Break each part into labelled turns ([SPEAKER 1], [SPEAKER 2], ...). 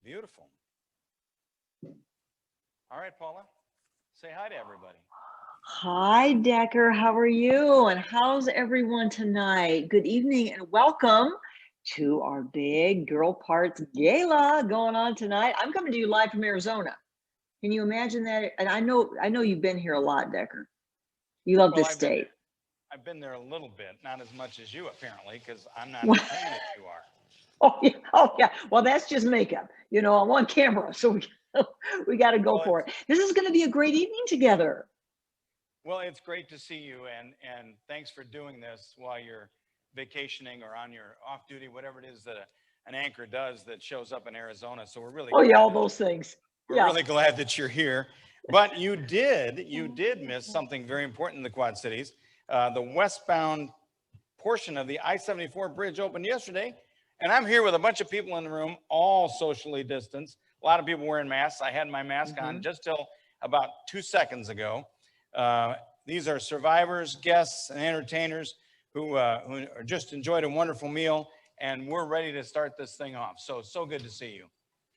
[SPEAKER 1] Beautiful. All right, Paula, say hi to everybody.
[SPEAKER 2] Hi, Decker. How are you? And how's everyone tonight? Good evening and welcome to our big Girl Parts Gala going on tonight. I'm coming to you live from Arizona. Can you imagine that? And I know you've been here a lot, Decker. You love
[SPEAKER 1] Well,
[SPEAKER 2] this state.
[SPEAKER 1] I've been there a little bit, not as much as you apparently, because I'm not as tan as you are.
[SPEAKER 2] Oh yeah, oh yeah. Well, that's just makeup. I'm on camera, so we got to go
[SPEAKER 1] Well,
[SPEAKER 2] for it. This is going to be a great evening together.
[SPEAKER 1] well, it's great to see you, and thanks for doing this while you're vacationing or on your off duty, whatever it is that an anchor does that shows up in Arizona. So
[SPEAKER 2] Oh yeah, all those things.
[SPEAKER 1] we're
[SPEAKER 2] Yeah.
[SPEAKER 1] really glad that you're here. But you did miss something very important in the Quad Cities. The westbound portion of the I-74 bridge opened yesterday, and I'm here with a bunch of people in the room, all socially distanced. A lot of people wearing masks. I had my mask on just till about 2 seconds ago. These are survivors, guests, and entertainers who just enjoyed a wonderful meal, and we're ready to start this thing off. So good to see you.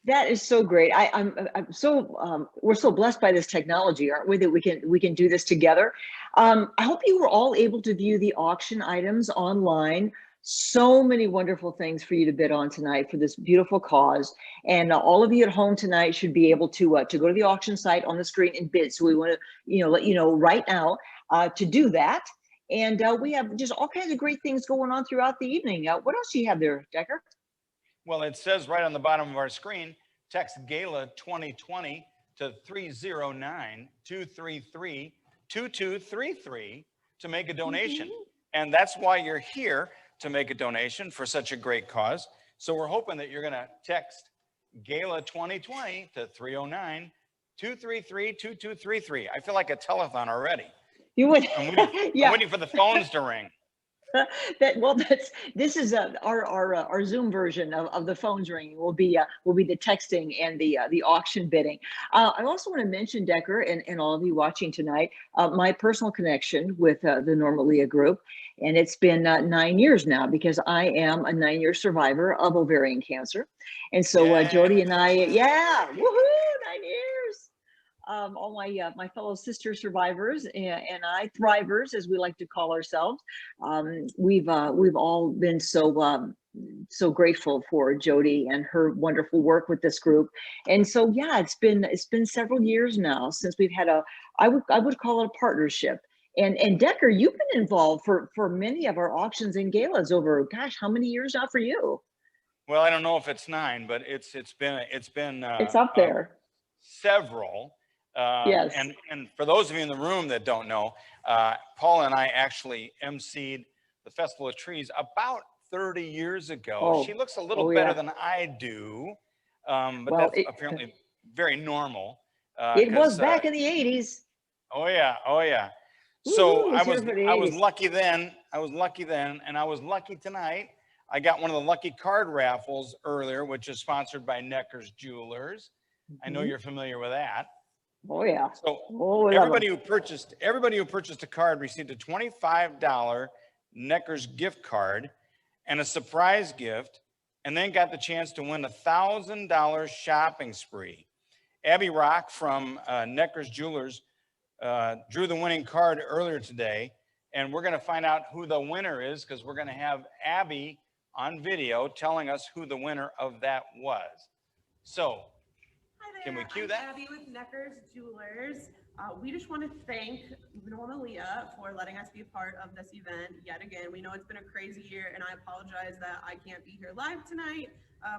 [SPEAKER 2] That is so great. I'm so we're so blessed by this technology, aren't we? That we can do this together. I hope you were all able to view the auction items online. So many wonderful things for you to bid on tonight for this beautiful cause, and all of you at home tonight should be able to go to the auction site on the screen and bid. So we want to let you know right now to do that. And we have just all kinds of great things going on throughout the evening. What else do you have there, Decker?
[SPEAKER 1] Well, it says right on the bottom of our screen, text Gala 2020 to 309-233-2233 to make a donation. And that's why you're here, to make a donation for such a great cause. So we're hoping that you're going to text Gala 2020 to 309-233-2233. I feel like a telethon already.
[SPEAKER 2] You would,
[SPEAKER 1] I'm
[SPEAKER 2] yeah.
[SPEAKER 1] waiting for the phones to ring.
[SPEAKER 2] This is our Zoom version of the phones ringing will be the texting and the auction bidding. I also want to mention, Decker, and all of you watching tonight, my personal connection with the Normalia group, and it's been 9 years now because I am a 9-year survivor of ovarian cancer, and so Jody and I, yeah, woohoo, 9 years. All my fellow sister survivors and I thrivers, as we like to call ourselves. We've all been so grateful for Jody and her wonderful work with this group. And so yeah, it's been several years now since we've had I would call it a partnership. And Decker, you've been involved for many of our auctions and galas over, gosh, how many years now for you?
[SPEAKER 1] Well, I don't know if it's 9, but it's been
[SPEAKER 2] It's up there.
[SPEAKER 1] several.
[SPEAKER 2] Yes.
[SPEAKER 1] And for those of you in the room that don't know, Paul and I actually emceed the Festival of Trees about 30 years ago.
[SPEAKER 2] Oh,
[SPEAKER 1] She looks a little
[SPEAKER 2] oh
[SPEAKER 1] better
[SPEAKER 2] yeah.
[SPEAKER 1] than I do, but
[SPEAKER 2] Well,
[SPEAKER 1] that's apparently very normal.
[SPEAKER 2] it was
[SPEAKER 1] Because
[SPEAKER 2] back in the 80s.
[SPEAKER 1] oh yeah, oh yeah. So
[SPEAKER 2] Woohoo, let's hear it for the
[SPEAKER 1] I was
[SPEAKER 2] 80s.
[SPEAKER 1] lucky then. I was lucky then, and I was lucky tonight. I got one of the lucky card raffles earlier, which is sponsored by Necker's Jewelers. I know
[SPEAKER 2] Mhm.
[SPEAKER 1] you're familiar with that.
[SPEAKER 2] Oh yeah.
[SPEAKER 1] So
[SPEAKER 2] Oh, we love them.
[SPEAKER 1] everybody who purchased a card received a $25 Necker's gift card and a surprise gift, and then got the chance to win a $1,000 shopping spree. Abby Rock from Necker's Jewelers drew the winning card earlier today, and we're going to find out who the winner is because we're going to have Abby on video telling us who the winner of that was. So,
[SPEAKER 3] Hi there,
[SPEAKER 1] can we cue
[SPEAKER 3] I'm
[SPEAKER 1] that?
[SPEAKER 3] Abby with Necker's Jewelers. We just want to thank Normalia for letting us be a part of this event yet again. We know it's been a crazy year, and I apologize that I can't be here live tonight.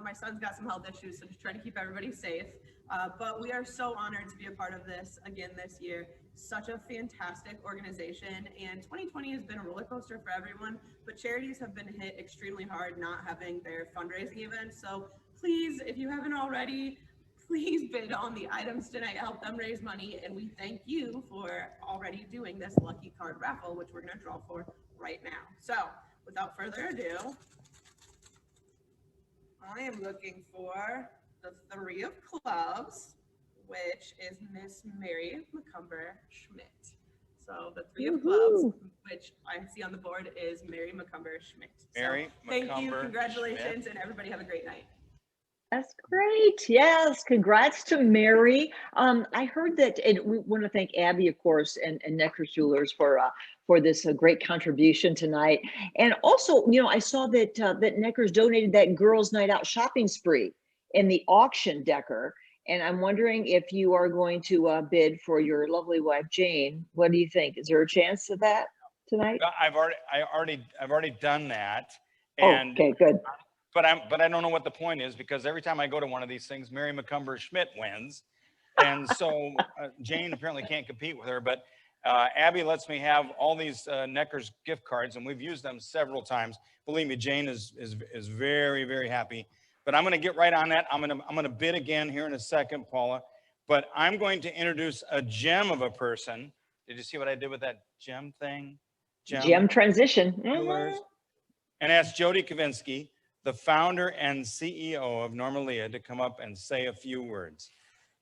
[SPEAKER 3] My son's got some health issues, so just trying to keep everybody safe. But we are so honored to be a part of this again this year. Such a fantastic organization, and 2020 has been a roller coaster for everyone, but charities have been hit extremely hard not having their fundraising events. So please, if you haven't already, please bid on the items tonight, help them raise money, and we thank you for already doing this lucky card raffle, which we're going to draw for right now. So without further ado, I am looking for the 3 of clubs, which is Miss Mary McCumber Schmidt. So the 3 of clubs, which I see on the board, is Mary McCumber Schmidt.
[SPEAKER 1] Mary
[SPEAKER 3] so thank you,
[SPEAKER 1] McCumber
[SPEAKER 3] congratulations,
[SPEAKER 1] Schmidt.
[SPEAKER 3] and everybody have a great night.
[SPEAKER 2] That's great. Yes, congrats to Mary. I heard that, and we want to thank Abby, of course, and Necklace Jewelers for this great contribution tonight. And also, I saw that Necklace donated that girls' night out shopping spree in the auction, Decker. And I'm wondering if you are going to bid for your lovely wife Jane. What do you think? Is there a chance of that tonight?
[SPEAKER 1] I've already done that,
[SPEAKER 2] Oh,
[SPEAKER 1] and
[SPEAKER 2] okay, good.
[SPEAKER 1] but I don't know what the point is, because every time I go to one of these things, Mary McCumber Schmidt wins, and so Jane apparently can't compete with her. But Abby lets me have all these Necker's gift cards, and we've used them several times. Believe me, Jane is very, very happy. But I'm going to get right on that. I'm going to bid again here in a second, Paula. But I'm going to introduce a gem of a person. Did you see what I did with that gem thing?
[SPEAKER 2] Gem transition.
[SPEAKER 1] Jewelers. And ask Jody Kavinsky, the founder and CEO of Norma Leah, to come up and say a few words.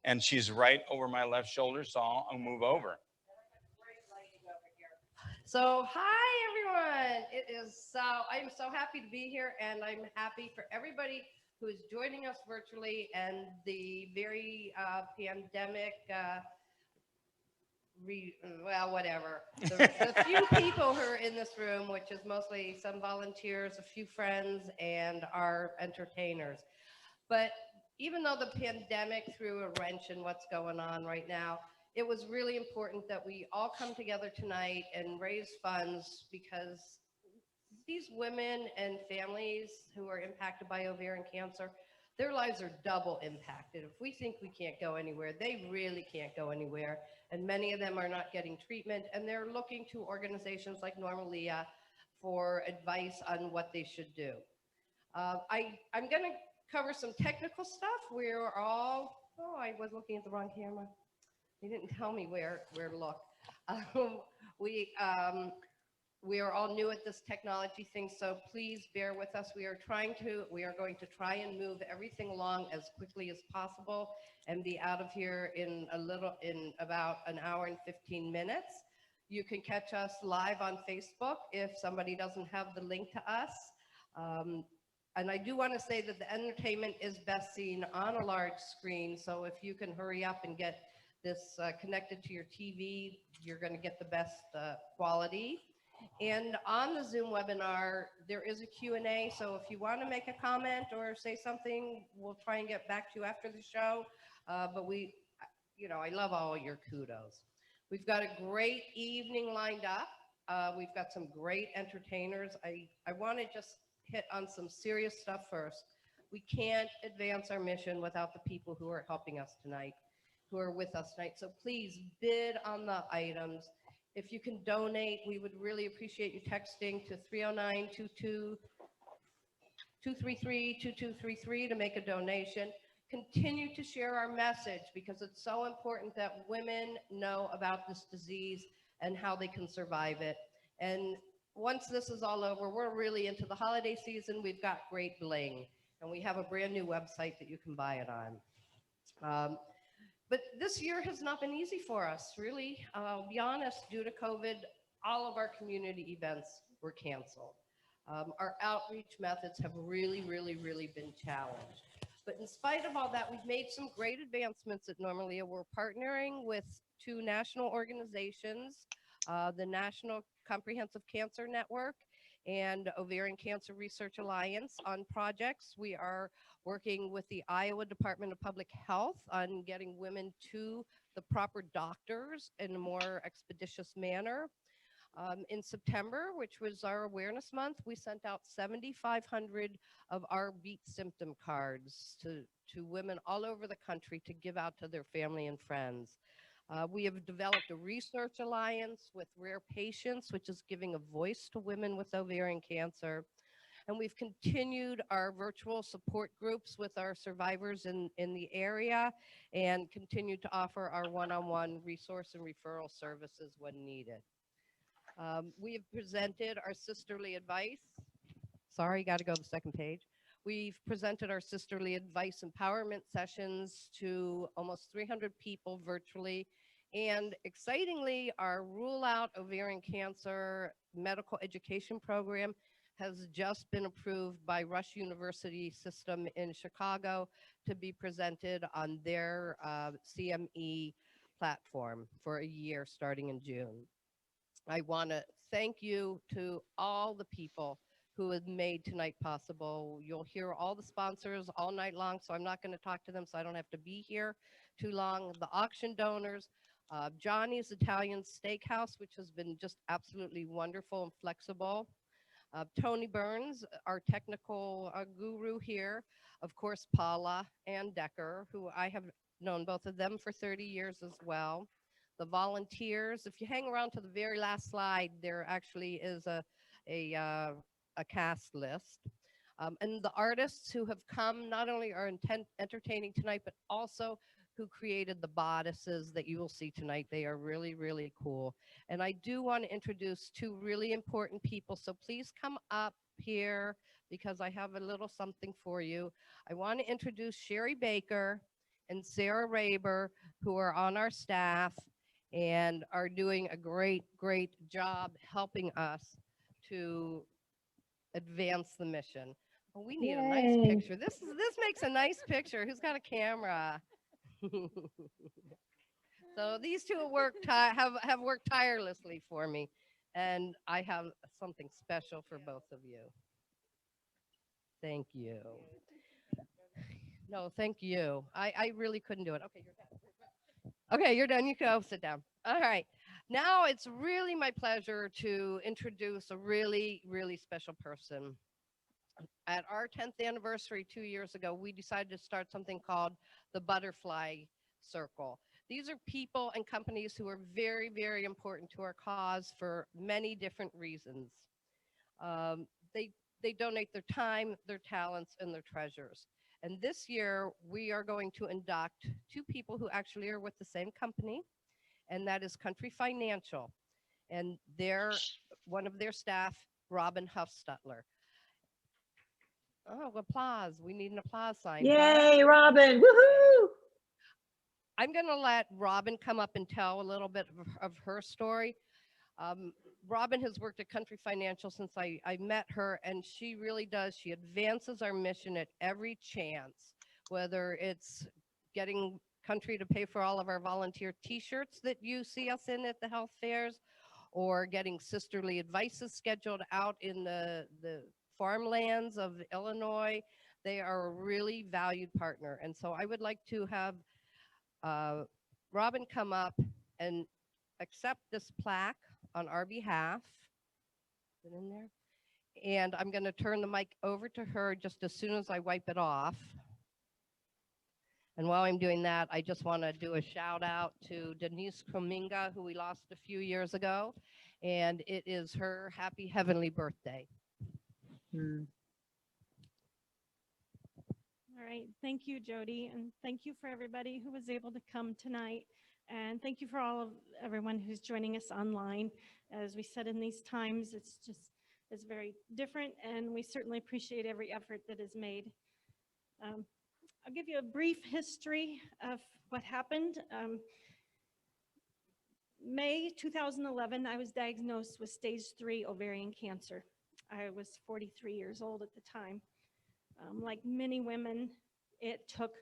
[SPEAKER 1] And she's right over my left shoulder, so I'll move over.
[SPEAKER 4] So, hi everyone. I'm so happy to be here, and I'm happy for everybody who is joining us virtually, and the very pandemic, whatever. The few people who are in this room, which is mostly some volunteers, a few friends, and our entertainers. But even though the pandemic threw a wrench in what's going on right now, it was really important that we all come together tonight and raise funds, because these women and families who are impacted by ovarian cancer, their lives are double impacted. If we think we can't go anywhere, they really can't go anywhere. And many of them are not getting treatment, and they're looking to organizations like Norma Leah for advice on what they should do. I'm going to cover some technical stuff. We're all, I was looking at the wrong camera. They didn't tell me where to look. We are all new at this technology thing, so please bear with us. We are going to try and move everything along as quickly as possible and be out of here in about an hour and 15 minutes. You can catch us live on Facebook if somebody doesn't have the link to us. And I do want to say that the entertainment is best seen on a large screen, so if you can hurry up and get this connected to your TV, you're going to get the best quality. And on the Zoom webinar, there is a Q&A, so if you want to make a comment or say something, we'll try and get back to you after the show. But I love all your kudos. We've got a great evening lined up. We've got some great entertainers. I want to just hit on some serious stuff first. We can't advance our mission without the people who are helping us tonight, who are with us tonight. So please bid on the items. If you can donate, we would really appreciate you texting to 309-233-2233 to make a donation. Continue to share our message, because it's so important that women know about this disease and how they can survive it. And once this is all over, we're really into the holiday season. We've got great bling, and we have a brand new website that you can buy it on. But this year has not been easy for us, really. I'll be honest, due to COVID, all of our community events were canceled. Our outreach methods have really been challenged. But in spite of all that, we've made some great advancements at Norma Leah. We're partnering with two national organizations, the National Comprehensive Cancer Network and Ovarian Cancer Research Alliance, on projects. We are working with the Iowa Department of Public Health on getting women to the proper doctors in a more expeditious manner. In September, which was our awareness month, we sent out 7,500 of our Beat symptom cards to women all over the country to give out to their family and friends. We have developed a research alliance with Rare Patients, which is giving a voice to women with ovarian cancer. And we've continued our virtual support groups with our survivors in the area, and continued to offer our one-on-one resource and referral services when needed. We have presented our sisterly advice. Sorry, got to go to the second page. We've presented our sisterly advice empowerment sessions to almost 300 people virtually. And excitingly, our Rule Out Ovarian Cancer medical education program has just been approved by Rush University System in Chicago to be presented on their CME platform for a year starting in June. I want to thank you to all the people who have made tonight possible. You'll hear all the sponsors all night long, so I'm not going to talk to them, so I don't have to be here too long. The auction donors, Johnny's Italian Steakhouse, which has been just absolutely wonderful and flexible. Tony Burns, our technical guru here. Of course, Paula and Decker, who I have known both of them for 30 years as well. The volunteers, if you hang around to the very last slide, there actually is a cast list. And the artists who have come not only are entertaining tonight, but also who created the bodices that you will see tonight. They are really, really cool. And I do want to introduce two really important people. So please come up here because I have a little something for you. I want to introduce Sherry Baker and Sarah Raber, who are on our staff and are doing a great, great job helping us to advance the mission. Oh, we need a nice
[SPEAKER 2] Yay.
[SPEAKER 4] picture. This makes a nice picture. Who's got a camera? So these two have worked tirelessly for me, and I have something special for both of you. Thank you. No, thank you. I really couldn't do it. Okay, you're done. Okay, you're done. You can go sit down. All right. Now it's really my pleasure to introduce a really, really special person. At our 10th anniversary 2 years ago, we decided to start something called the Butterfly Circle. These are people and companies who are very, very important to our cause for many different reasons. They donate their time, their talents, and their treasures. And this year, we are going to induct two people who actually are with the same company, and that is Country Financial, and one of their staff, Robin Huffstutler. Oh, applause. We need an applause sign.
[SPEAKER 2] Yay, Robin. Woohoo!
[SPEAKER 4] I'm going to let Robin come up and tell a little bit of her story. Robin has worked at Country Financial since I met her, and she really does. She advances our mission at every chance, whether it's getting Country to pay for all of our volunteer t-shirts that you see us in at the health fairs, or getting sisterly advices scheduled out in the farmlands of Illinois. They are a really valued partner. And so I would like to have Robin come up and accept this plaque on our behalf. Is it in there? And I'm going to turn the mic over to her just as soon as I wipe it off. And while I'm doing that, I just want to do a shout out to Denise Krominga, who we lost a few years ago. And it is her happy heavenly birthday.
[SPEAKER 5] All right, thank you, Jody, and thank you for everybody who was able to come tonight, and thank you for everyone who's joining us online. As we said, in these times, it's very different, and we certainly appreciate every effort that is made. I'll give you a brief history of what happened. May 2011, I was diagnosed with stage 3 ovarian cancer. I was 43 years old at the time. Like many women, it took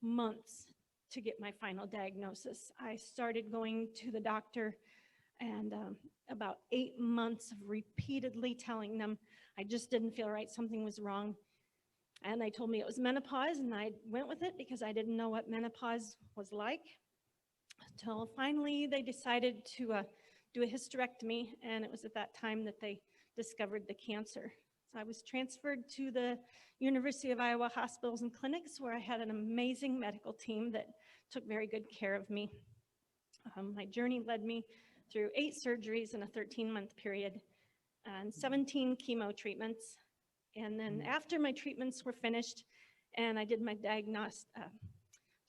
[SPEAKER 5] months to get my final diagnosis. I started going to the doctor, and about 8 months of repeatedly telling them I just didn't feel right, something was wrong. And they told me it was menopause, and I went with it because I didn't know what menopause was like. Until finally they decided to do a hysterectomy, and it was at that time that they discovered the cancer. So I was transferred to the University of Iowa hospitals and clinics, where I had an amazing medical team that took very good care of me. My journey led me through 8 surgeries in a 13-month period and 17 chemo treatments. And then after my treatments were finished and I did my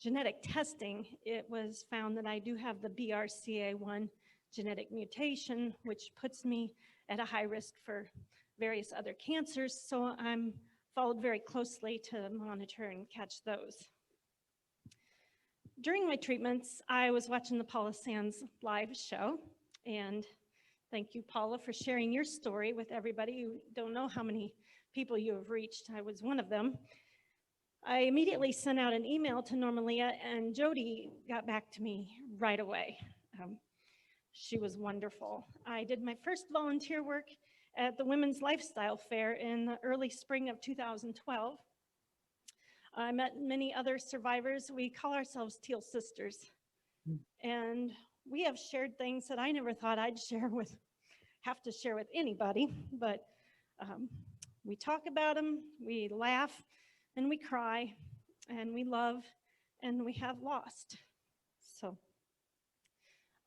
[SPEAKER 5] genetic testing, it was found that I do have the BRCA1 genetic mutation, which puts me at a high risk for various other cancers. So I'm followed very closely to monitor and catch those. During my treatments, I was watching the Paula Sands live show, and Thank you, Paula, for sharing your story with everybody. You don't know how many people you have reached. I was one of them. I immediately sent out an email to Normalia, and Jody got back to me right away. She was wonderful. I did my first volunteer work at the Women's Lifestyle Fair in the early spring of 2012. I met many other survivors. We call ourselves Teal Sisters. And we have shared things that I never thought I'd have to share with anybody, but we talk about them, we laugh, and we cry, and we love, and we have lost. So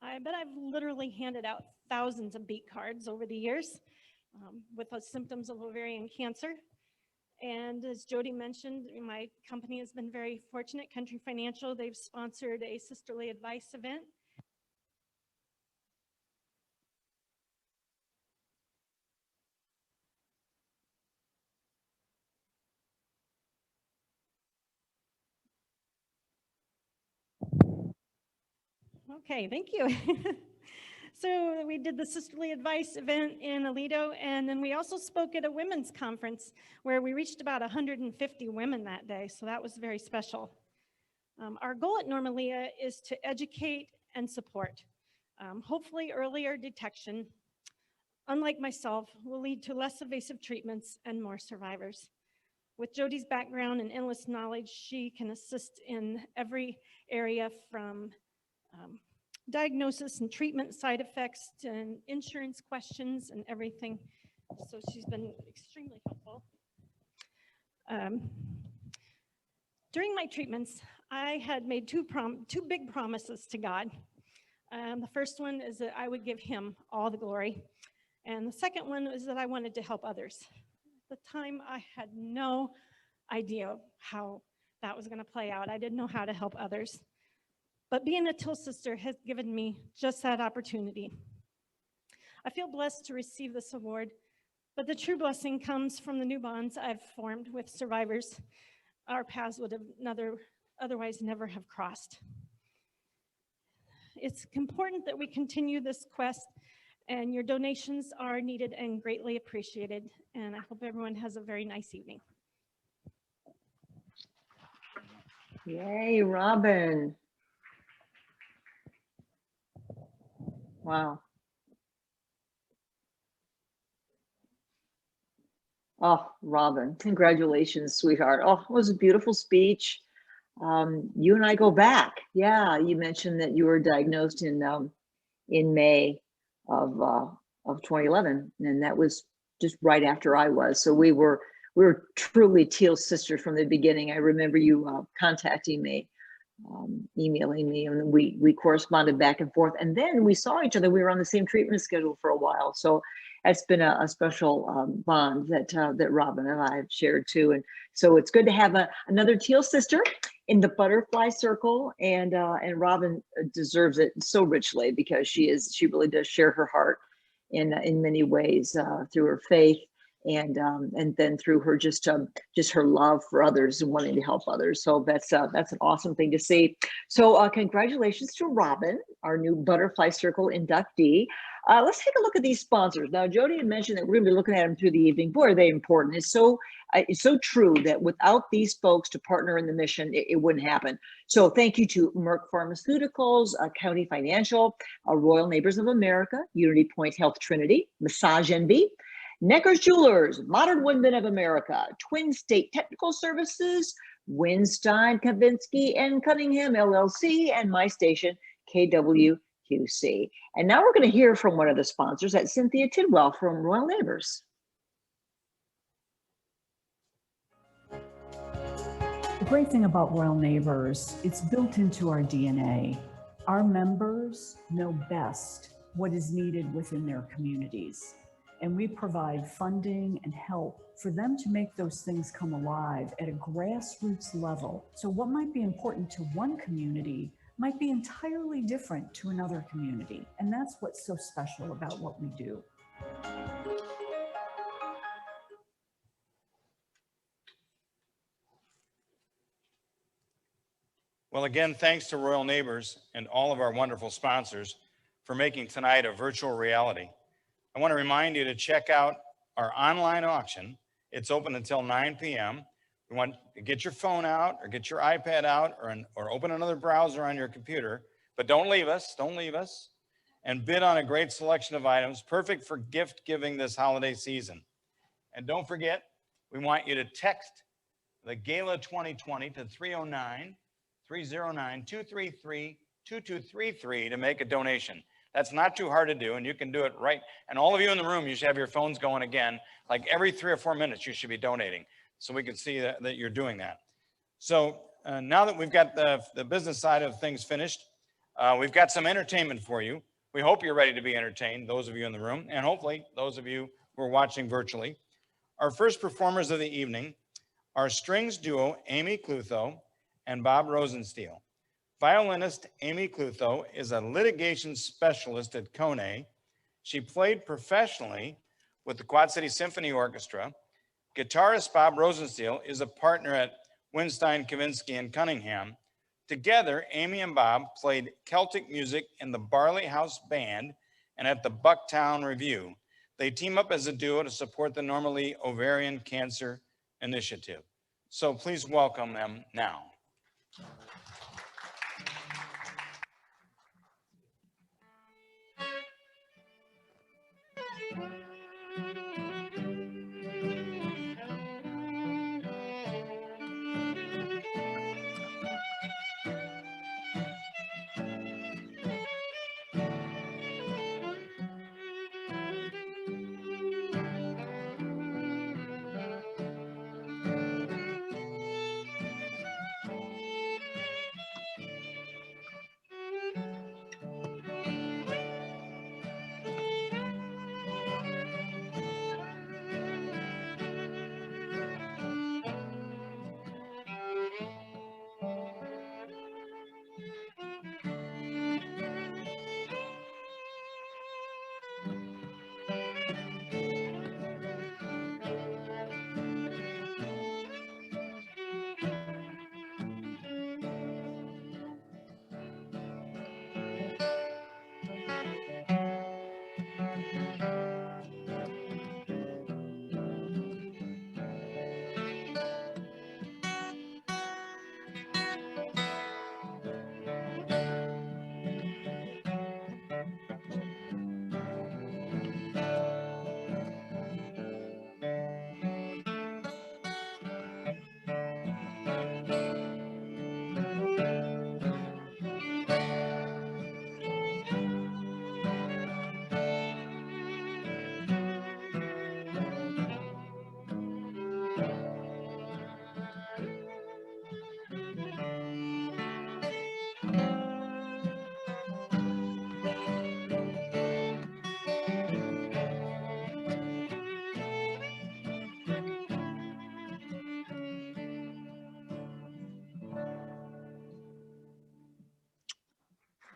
[SPEAKER 5] I bet I've literally handed out thousands of beat cards over the years with the symptoms of ovarian cancer. And as Jody mentioned, my company has been very fortunate. Country Financial, they've sponsored a sisterly advice event. Okay, thank you. So we did the sisterly advice event in Aledo, and then we also spoke at a women's conference where we reached about 150 women that day, so that was very special. Our goal at Normalia is to educate and support. Hopefully earlier detection, unlike myself, will lead to less evasive treatments and more survivors. With Jody's background and endless knowledge, she can assist in every area from diagnosis and treatment, side effects, and insurance questions and everything. So she's been extremely helpful. During my treatments, I had made two big promises to God. The first one is that I would give him all the glory. And the second one was that I wanted to help others. At the time, I had no idea how that was going to play out. I didn't know how to help others. But being a Teal sister has given me just that opportunity. I feel blessed to receive this award, but the true blessing comes from the new bonds I've formed with survivors. Our paths would have otherwise never have crossed. It's important that we continue this quest, and your donations are needed and greatly appreciated. And I hope everyone has a very nice evening.
[SPEAKER 2] Yay, Robin. Wow. Oh, Robin, congratulations, sweetheart. Oh, it was a beautiful speech. You and I go back. Yeah, you mentioned that you were diagnosed in May of 2011, and that was just right after I was. So we were truly Teal sisters from the beginning. I remember you contacting me, emailing me, and we corresponded back and forth. And then we saw each other. We were on the same treatment schedule for a while. So that's been a special bond that Robin and I have shared too. And so it's good to have another Teal sister in the butterfly circle, and Robin deserves it so richly because she really does share her heart in many ways through her faith, and then through her just her love for others and wanting to help others. So that's an awesome thing to see. So congratulations to Robin, our new Butterfly Circle inductee. Let's take a look at these sponsors. Now, Jody had mentioned that we're going to be looking at them through the evening. Boy, are they important. It's so true that without these folks to partner in the mission, it wouldn't happen. So thank you to Merck Pharmaceuticals, County Financial, Royal Neighbors of America, Unity Point Health Trinity, Massage Envy, Necker's Jewelers, Modern Women of America, Twin State Technical Services, Winstein, Kavinsky, and Cunningham LLC, and my station, KWQC. And now we're going to hear from one of the sponsors, that's Cynthia Tidwell from Royal Neighbors.
[SPEAKER 6] The great thing about Royal Neighbors, it's built into our DNA. Our members know best what is needed within their communities. And we provide funding and help for them to make those things come alive at a grassroots level. So what might be important to one community might be entirely different to another community. And that's what's so special about what we do.
[SPEAKER 1] Well, again, thanks to Royal Neighbors and all of our wonderful sponsors for making tonight a virtual reality. I want to remind you to check out our online auction. It's open until 9 p.m. You want to get your phone out or get your iPad out or open another browser on your computer, but don't leave us, and bid on a great selection of items, perfect for gift giving this holiday season. And don't forget, we want you to text the Gala 2020 to 309-233-2233 to make a donation. That's not too hard to do, and you can do it right. And all of you in the room, you should have your phones going again. Like every 3 or 4 minutes, you should be donating, so we can see that you're doing that. So now that we've got the business side of things finished, we've got some entertainment for you. We hope you're ready to be entertained, those of you in the room, and hopefully those of you who are watching virtually. Our first performers of the evening are strings duo Amy Clutho and Bob Rosensteel. Violinist Amy Clutho is a litigation specialist at Kone. She played professionally with the Quad City Symphony Orchestra. Guitarist Bob Rosensteel is a partner at Winstein, Kavinsky, and Cunningham. Together, Amy and Bob played Celtic music in the Barley House Band and at the Bucktown Review. They team up as a duo to support the Norma-Lee Ovarian Cancer Initiative. So please welcome them now.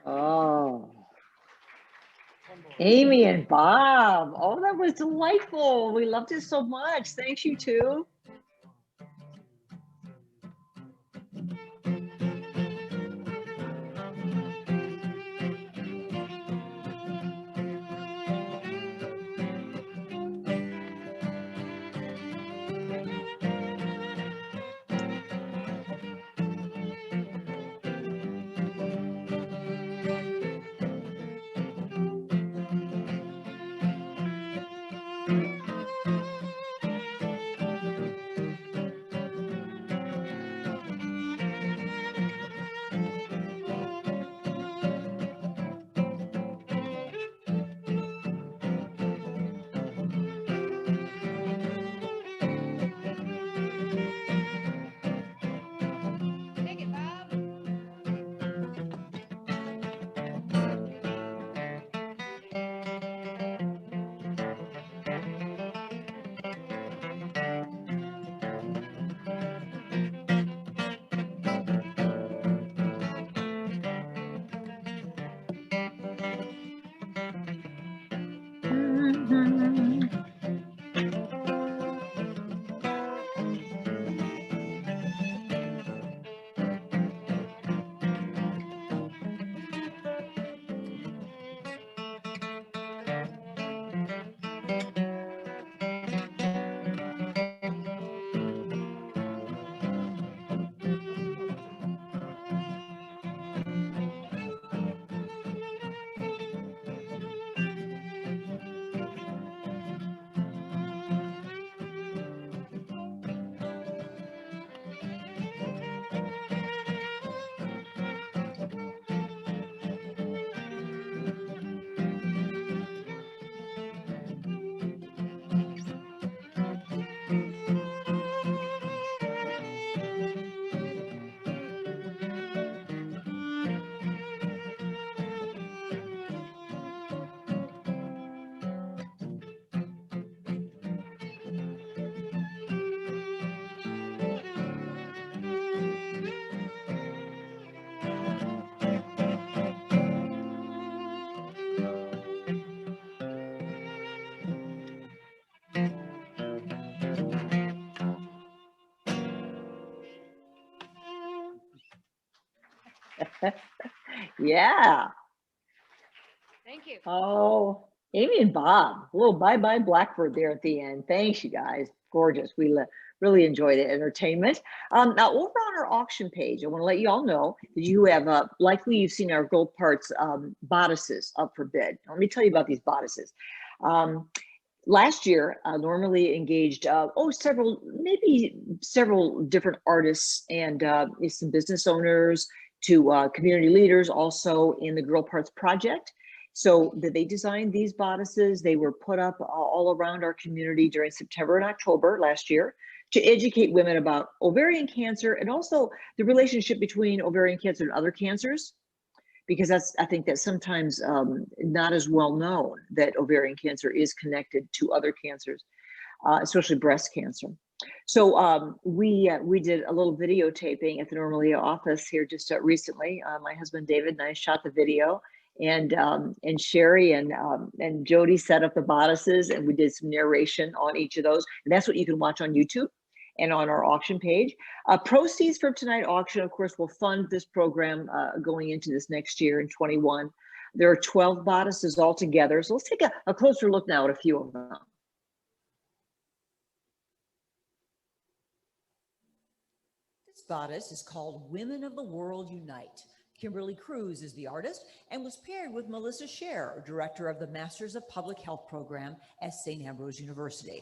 [SPEAKER 2] Oh, Amy and Bob. Oh, that was delightful. We loved it so much. Thanks, you two. Yeah.
[SPEAKER 5] Thank you.
[SPEAKER 2] Oh, Amy and Bob, a little bye-bye Blackbird there at the end. Thanks, you guys. Gorgeous. We really enjoyed the entertainment. Now, over on our auction page, I want to let you all know that you have, likely you've seen our girlpARTs bodices up for bid. Let me tell you about these bodices. Last year, normally engaged, maybe several different artists and some business owners to community leaders also in the girlpARTs project. So they designed these bodices. They were put up all around our community during September and October last year to educate women about ovarian cancer and also the relationship between ovarian cancer and other cancers, because I think that's sometimes not as well known that ovarian cancer is connected to other cancers, especially breast cancer. So we did a little videotaping at the Normalia office here just recently. My husband David and I shot the video, and Sherry and Jody set up the bodices, and we did some narration on each of those, and that's what you can watch on YouTube and on our auction page. Proceeds from tonight auction, of course, will fund this program going into this next year in 21. There are 12 bodices altogether. So let's take a closer look now at a few of them.
[SPEAKER 7] This bodice is called Women of the World Unite. Kimberly Cruz is the artist and was paired with Melissa Scher, director of the Masters of Public Health program at St. Ambrose University.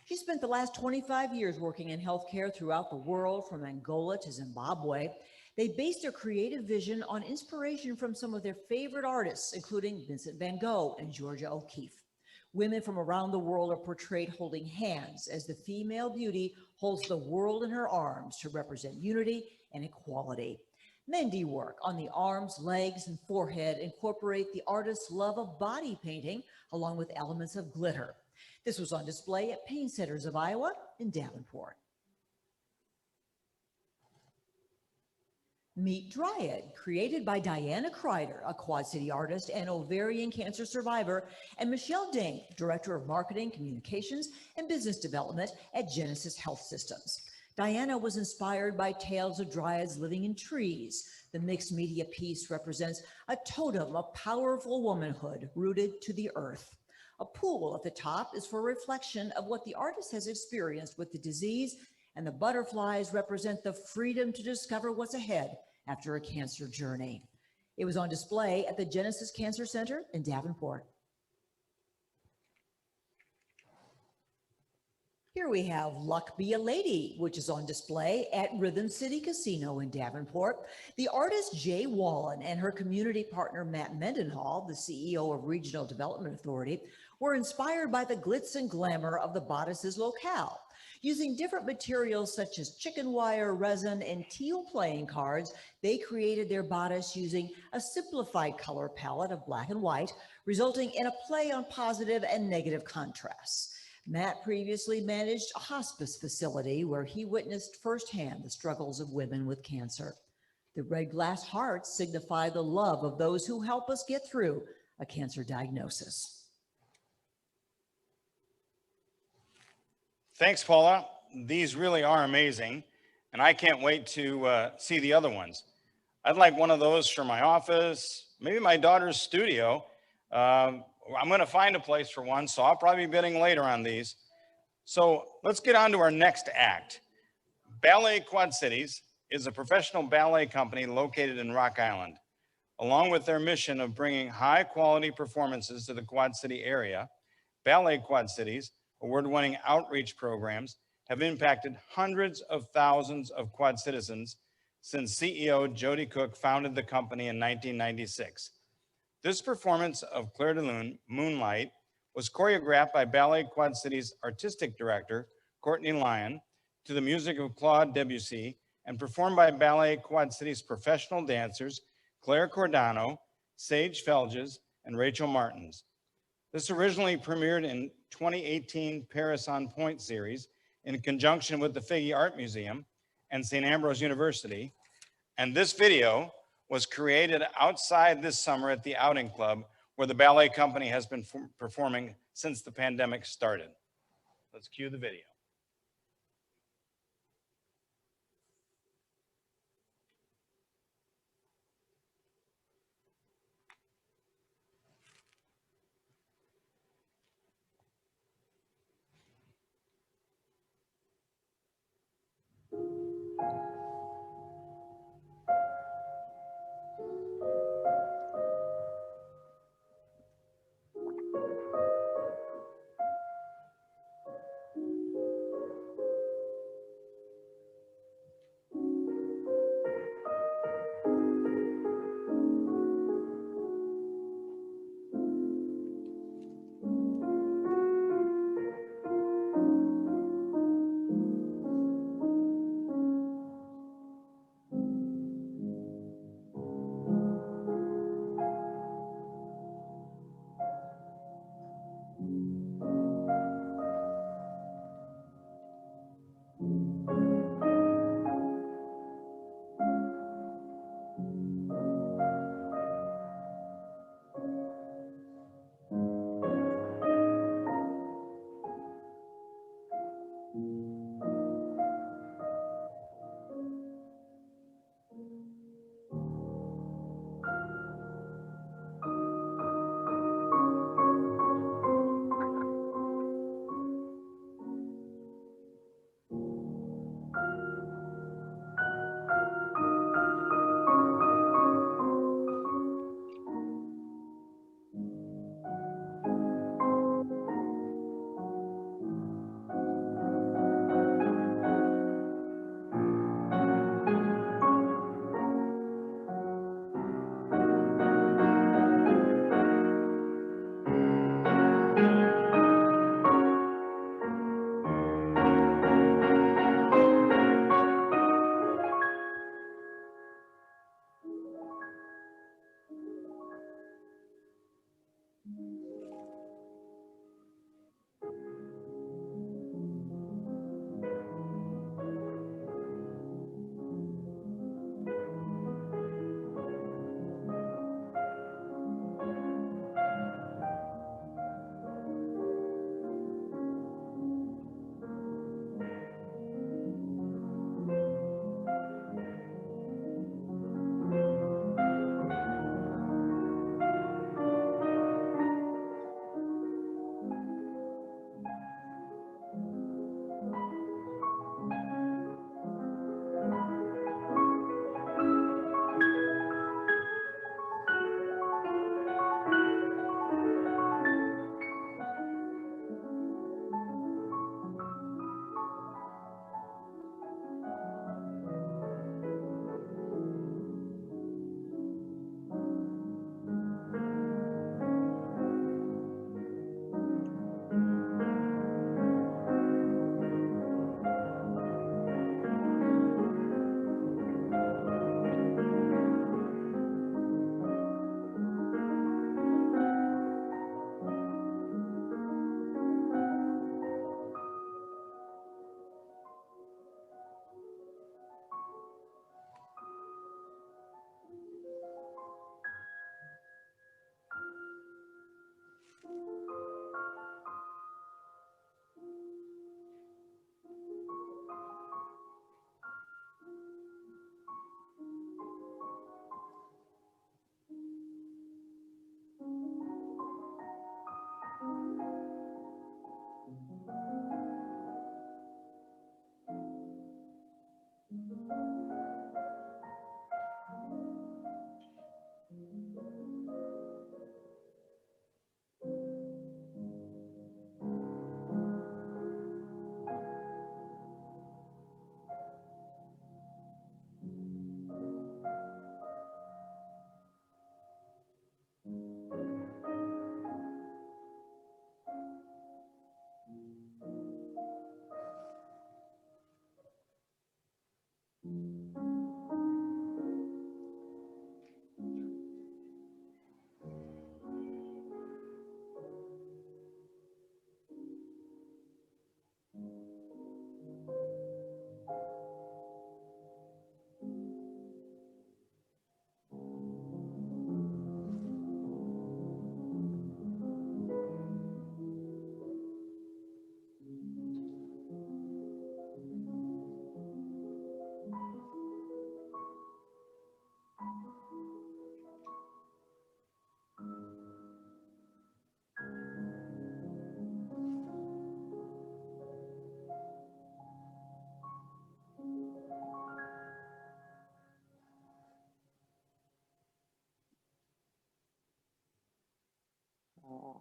[SPEAKER 7] She spent the last 25 years working in healthcare throughout the world, from Angola to Zimbabwe. They based their creative vision on inspiration from some of their favorite artists, including Vincent van Gogh and Georgia O'Keeffe. Women from around the world are portrayed holding hands as the female beauty holds the world in her arms to represent unity and equality. Mendi work on the arms, legs, and forehead incorporate the artist's love of body painting along with elements of glitter. This was on display at Paint Centers of Iowa in Davenport. Meet Dryad, created by Diana Kreider, a Quad City artist and ovarian cancer survivor, and Michelle Dink, Director of Marketing, Communications, and Business Development at Genesis Health Systems. Diana was inspired by tales of dryads living in trees. The mixed media piece represents a totem of powerful womanhood rooted to the earth. A pool at the top is for reflection of what the artist has experienced with the disease, and the butterflies represent the freedom to discover what's ahead after a cancer journey. It was on display at the Genesis Cancer Center in Davenport. Here we have Luck Be a Lady, which is on display at Rhythm City Casino in Davenport. The artist Jay Wallen and her community partner Matt Mendenhall, the CEO of Regional Development Authority, were inspired by the glitz and glamour of the bodices locale. Using different materials such as chicken wire, resin, and teal playing cards, they created their bodice using a simplified color palette of black and white, resulting in a play on positive and negative contrasts. Matt previously managed a hospice facility where he witnessed firsthand the struggles of women with cancer. The red glass hearts signify the love of those who help us get through a cancer diagnosis.
[SPEAKER 1] Thanks, Paula. These really are amazing, and I can't wait to see the other ones. I'd like one of those for my office, maybe my daughter's studio. I'm going to find a place for one, so I'll probably be bidding later on these. So let's get on to our next act. Ballet Quad Cities is a professional ballet company located in Rock Island. Along with their mission of bringing high quality performances to the Quad City area, Ballet Quad Cities award-winning outreach programs have impacted hundreds of thousands of Quad citizens since CEO Jody Cook founded the company in 1996. This performance of Claire de Lune, Moonlight, was choreographed by Ballet Quad Cities artistic director Courtney Lyon to the music of Claude Debussy and performed by Ballet Quad Cities professional dancers Claire Cordano, Sage Felges, and Rachel Martins. This originally premiered in 2018 Paris on Point series in conjunction with the Figge Art Museum and St. Ambrose University. And this video was created outside this summer at the Outing Club, where the ballet company has been performing since the pandemic started. Let's cue the video.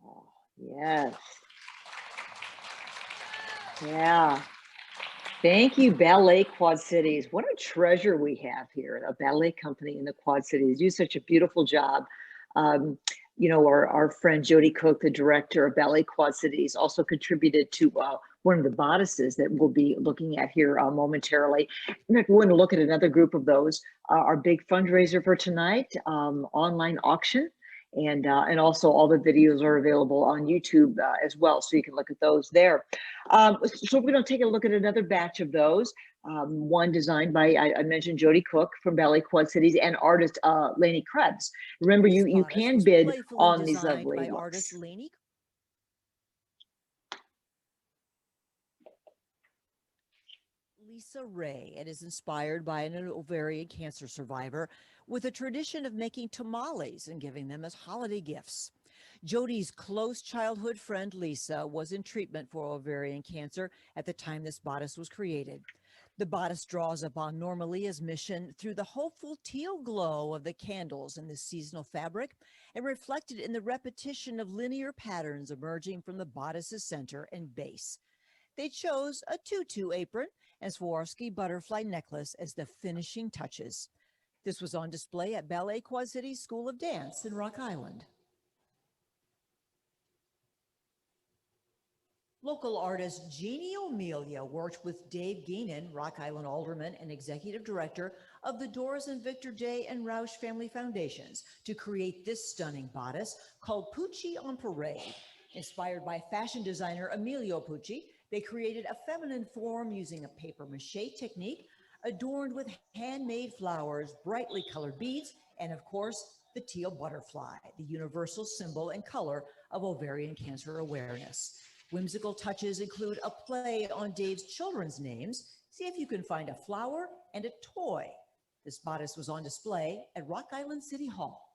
[SPEAKER 2] Oh, yes. Yeah. Thank you, Ballet Quad Cities. What a treasure we have here, a ballet company in the Quad Cities. Do such a beautiful job. Um, our friend Jody Cook, the director of Ballet Quad Cities, also contributed to one of the bodices that we'll be looking at here momentarily. We're going to look at another group of those. Our big fundraiser for tonight, online auction. And also all the videos are available on YouTube as well, so you can look at those there. So we're going to take a look at another batch of those. One designed by, I mentioned Jody Cook from Ballet Quad Cities, and artist Lainey Krebs. Remember, you can bid on these lovely
[SPEAKER 7] by
[SPEAKER 2] looks.
[SPEAKER 7] artist Lainey Lisa Ray, and is inspired by an ovarian cancer survivor with a tradition of making tamales and giving them as holiday gifts. Jody's close childhood friend Lisa was in treatment for ovarian cancer at the time this bodice was created. The bodice draws upon Norma Leah's mission through the hopeful teal glow of the candles in this seasonal fabric and reflected in the repetition of linear patterns emerging from the bodice's center and base. They chose a tutu apron and Swarovski butterfly necklace as the finishing touches. This was on display at Ballet Quad Cities School of Dance in Rock Island. Local artist Jeannie O'Melia worked with Dave Geenan, Rock Island alderman and executive director of the Doris and Victor Day and Roush Family Foundations, to create this stunning bodice called Pucci on Parade. Inspired by fashion designer Emilio Pucci, they created a feminine form using a papier-mâché technique adorned with handmade flowers, brightly colored beads, and of course, the teal butterfly, the universal symbol and color of ovarian cancer awareness. Whimsical touches include a play on Dave's children's names. See if you can find a flower and a toy. This bodice was on display at Rock Island City Hall.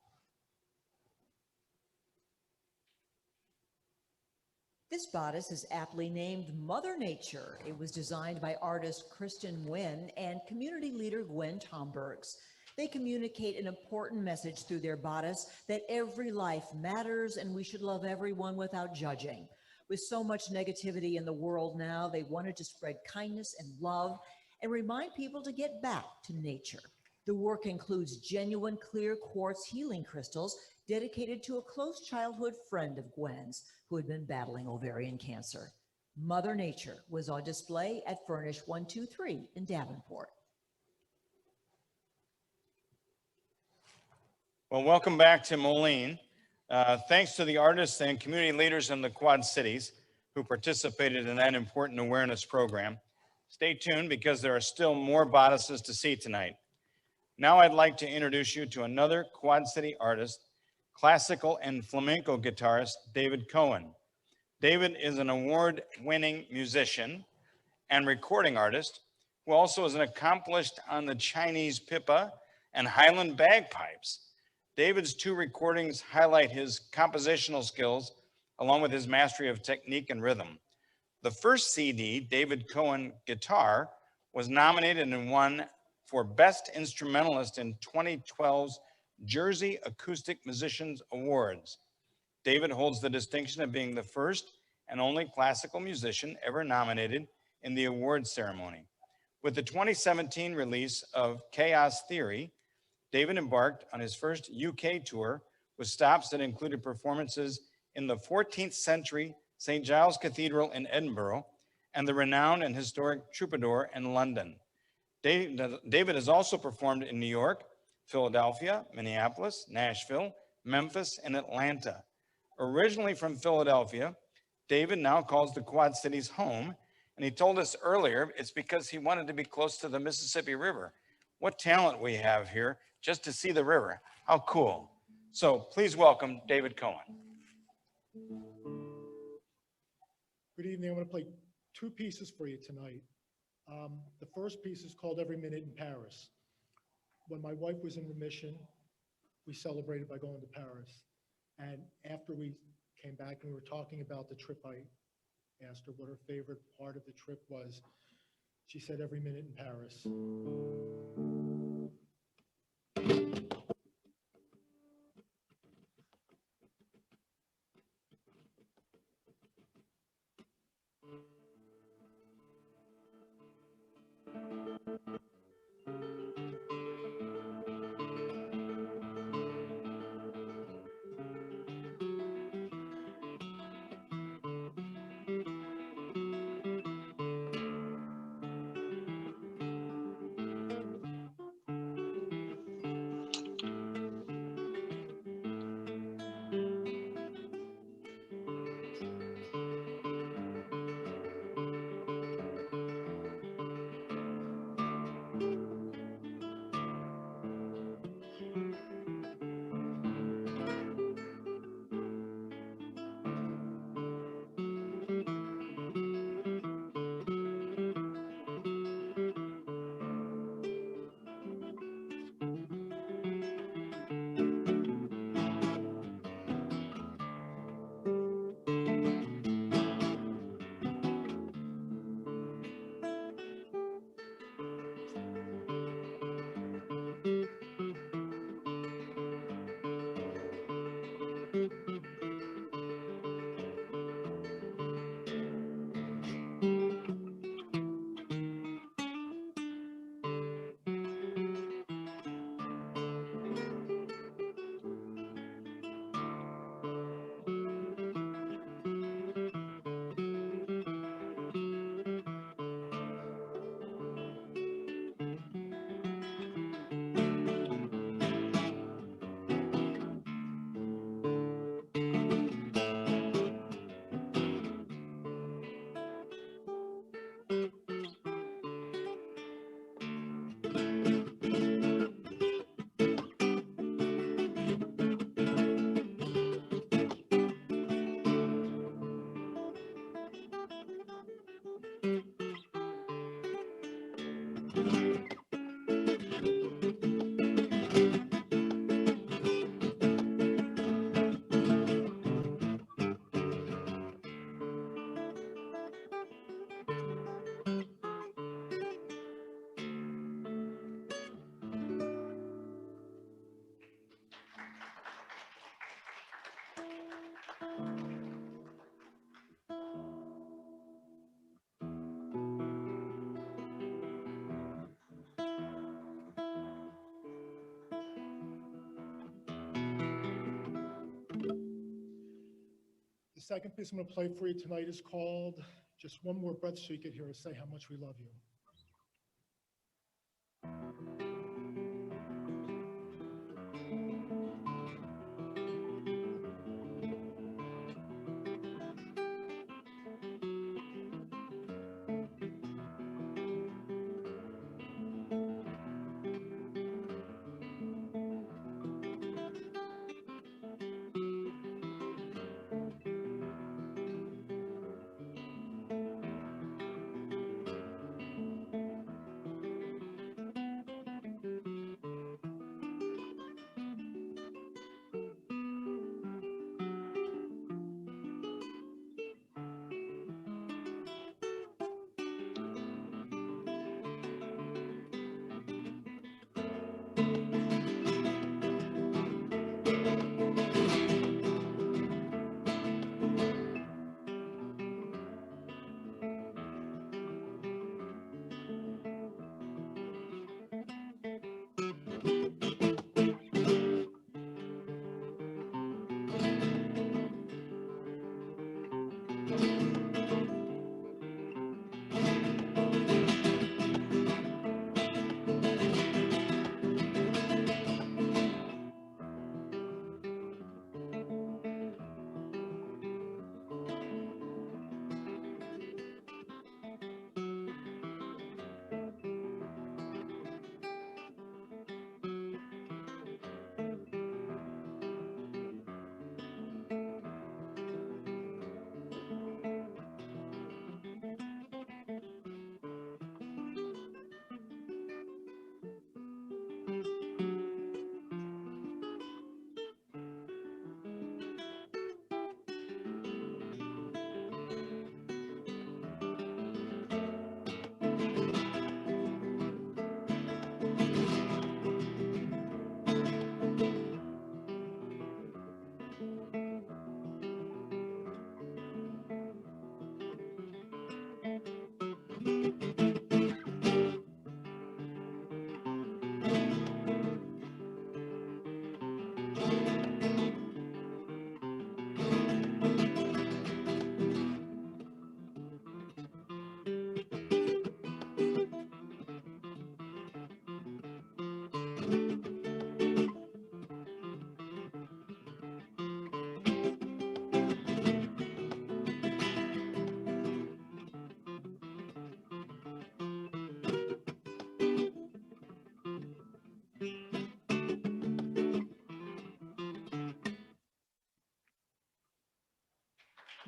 [SPEAKER 7] This bodice is aptly named Mother Nature. It was designed by artist Kristen Nguyen and community leader Gwen Tombergs. They communicate an important message through their bodice that every life matters and we should love everyone without judging. With so much negativity in the world now, they wanted to spread kindness and love and remind people to get back to nature. The work includes genuine clear quartz healing crystals dedicated to a close childhood friend of Gwen's who had been battling ovarian cancer. Mother Nature was on display at Furnish 123 in Davenport.
[SPEAKER 1] Well, welcome back to Moline. Thanks to the artists and community leaders in the Quad Cities who participated in that important awareness program. Stay tuned because there are still more bodices to see tonight. Now I'd like to introduce you to another Quad City artist, classical and flamenco guitarist, David Cohen. David is an award-winning musician and recording artist who also is an accomplished on the Chinese pipa and Highland bagpipes. David's two recordings highlight his compositional skills along with his mastery of technique and rhythm. The first CD, David Cohen Guitar, was nominated and won for Best Instrumentalist in 2012's Jersey Acoustic Musicians Awards. David holds the distinction of being the first and only classical musician ever nominated in the awards ceremony. With the 2017 release of Chaos Theory, David embarked on his first UK tour with stops that included performances in the 14th century St. Giles Cathedral in Edinburgh and the renowned and historic Troubadour in London. David has also performed in New York, Philadelphia, Minneapolis, Nashville, Memphis, and Atlanta. Originally from Philadelphia, David now calls the Quad Cities home, and he told us earlier it's because he wanted to be close to the Mississippi River. What talent we have here just to see the river. How cool. So please welcome David Cohen.
[SPEAKER 8] Good evening. I'm going to play two pieces for you tonight. The first piece is called Every Minute in Paris. When my wife was in remission, we celebrated by going to Paris. And after we came back and we were talking about the trip, I asked her what her favorite part of the trip was. She said, every minute in Paris. The second piece I'm going to play for you tonight is called Just One More Breath So You Could Hear Us Say How Much We Love You.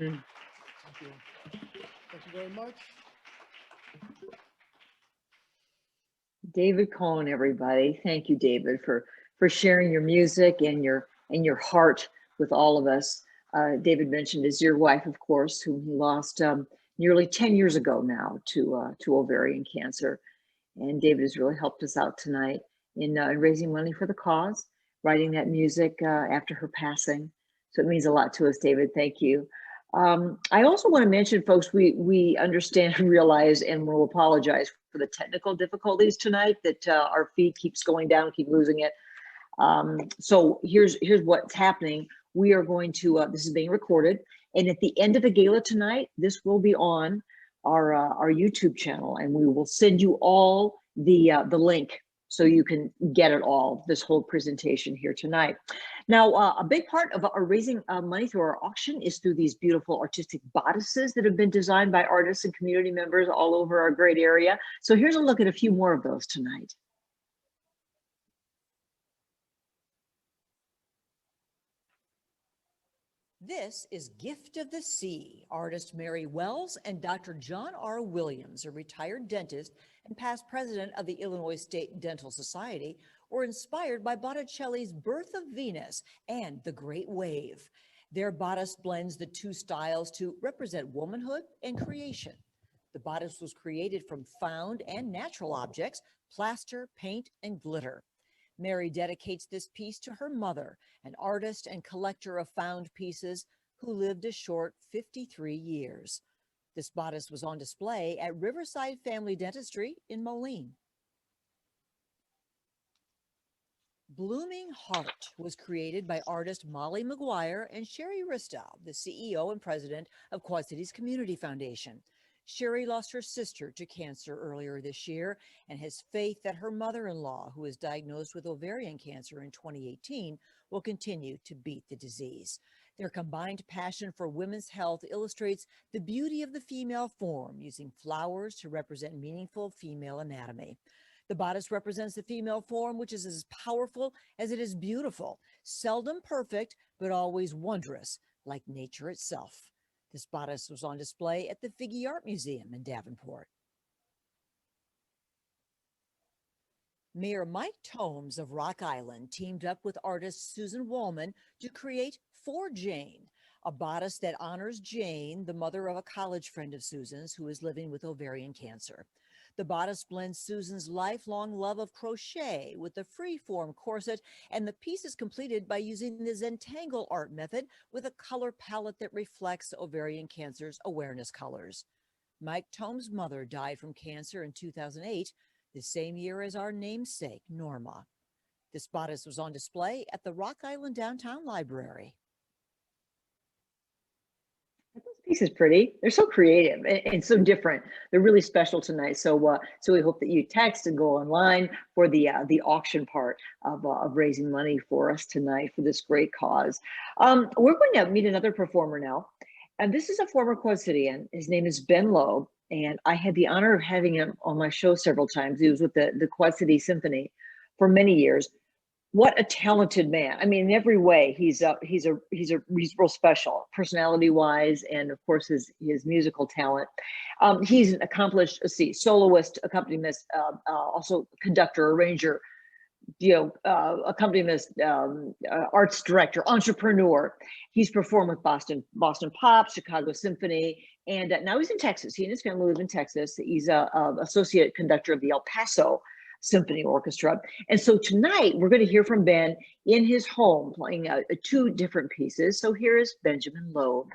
[SPEAKER 2] Mm.
[SPEAKER 8] Thank you. Thank you very much.
[SPEAKER 2] David Cohen, everybody. Thank you, David, for sharing your music and your heart with all of us. David mentioned his dear wife, of course, whom he lost nearly 10 years ago now to ovarian cancer. And David has really helped us out tonight in raising money for the cause, writing that music after her passing. So it means a lot to us, David. Thank you. I also want to mention, folks, we understand and realize and will apologize for the technical difficulties tonight, that our feed keeps going down, keep losing it. So here's what's happening. We are going to, this is being recorded, and at the end of the gala tonight, this will be on our YouTube channel, and we will send you all the link so you can get it all, this whole presentation here tonight. Now, a big part of our raising money through our auction is through these beautiful artistic bodices that have been designed by artists and community members all over our great area. So here's a look at a few more of those tonight.
[SPEAKER 7] This is Gift of the Sea. Artist Mary Wells and Dr. John R. Williams, a retired dentist and past president of the Illinois State Dental Society, were inspired by Botticelli's Birth of Venus and The Great Wave. Their bodice blends the two styles to represent womanhood and creation. The bodice was created from found and natural objects, plaster, paint, and glitter. Mary dedicates this piece to her mother, an artist and collector of found pieces who lived a short 53 years. This bodice was on display at Riverside Family Dentistry in Moline. Blooming Heart was created by artist Molly McGuire and Sherry Ristow, the CEO and president of Quad Cities Community Foundation. Sherry lost her sister to cancer earlier this year and has faith that her mother-in-law, who was diagnosed with ovarian cancer in 2018, will continue to beat the disease. Their combined passion for women's health illustrates the beauty of the female form, using flowers to represent meaningful female anatomy. The bodice represents the female form, which is as powerful as it is beautiful, seldom perfect, but always wondrous, like nature itself. This bodice was on display at the Figge Art Museum in Davenport. Mayor Mike Tomes of Rock Island teamed up with artist Susan Wallman to create For Jane, a bodice that honors Jane, the mother of a college friend of Susan's who is living with ovarian cancer. The bodice blends Susan's lifelong love of crochet with the free-form corset, and the piece is completed by using the Zentangle art method with a color palette that reflects ovarian cancer's awareness colors. Mike Tomes' mother died from cancer in 2008, the same year as our namesake, Norma. This bodice was on display at the Rock Island Downtown Library.
[SPEAKER 2] This piece is pretty. They're so creative and so different. They're really special tonight. So, so we hope that you text and go online for the auction part of raising money for us tonight for this great cause. We're going to meet another performer now, and this is a former Quad Cityan. His name is Ben Loeb, and I had the honor of having him on my show several times. He was with the Quad City Symphony for many years. What a talented man. I mean, in every way, he's real special, personality wise, and of course his musical talent. He's an accomplished, soloist, accompanist, also conductor, arranger, accompanist, arts director, entrepreneur. He's performed with Boston Pop, Chicago Symphony, and now he's in Texas. He and his family live in Texas. He's a associate conductor of the El Paso Symphony Orchestra. And so tonight we're going to hear from Ben in his home playing two different pieces. So here is Benjamin Loeb.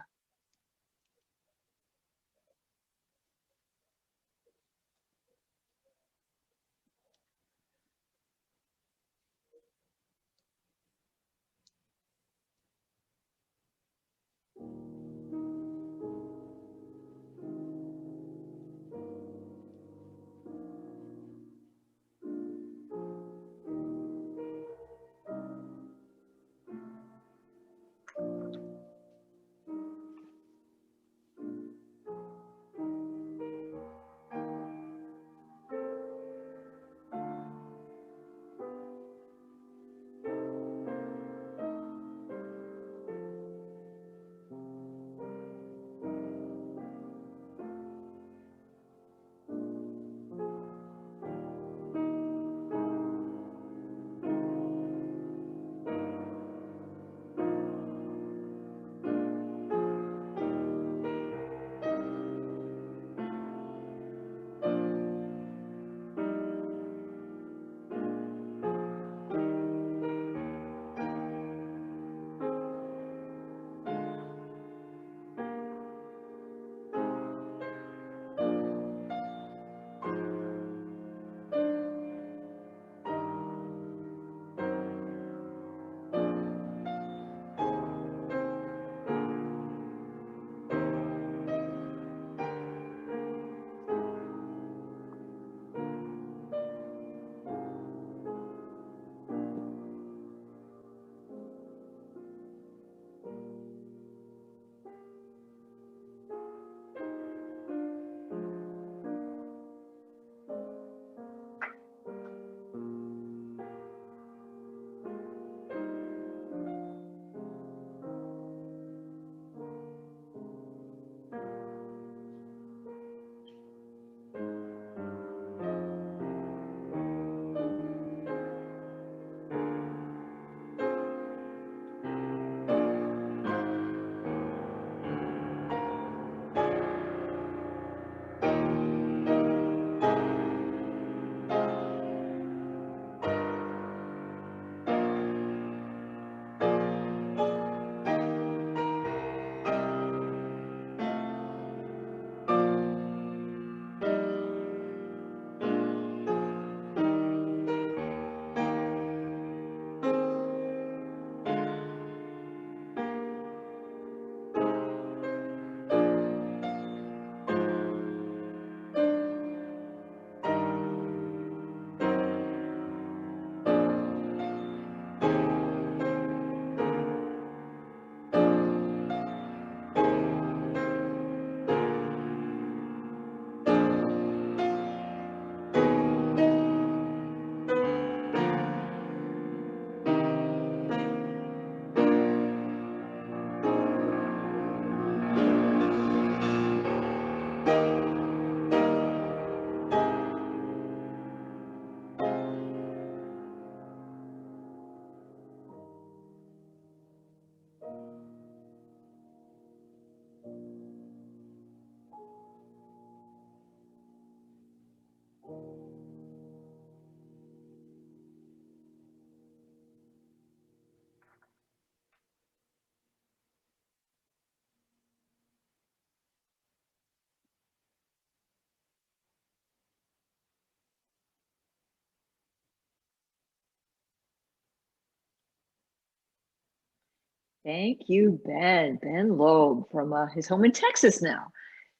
[SPEAKER 2] Thank you, Ben. Ben Loeb from his home in Texas now,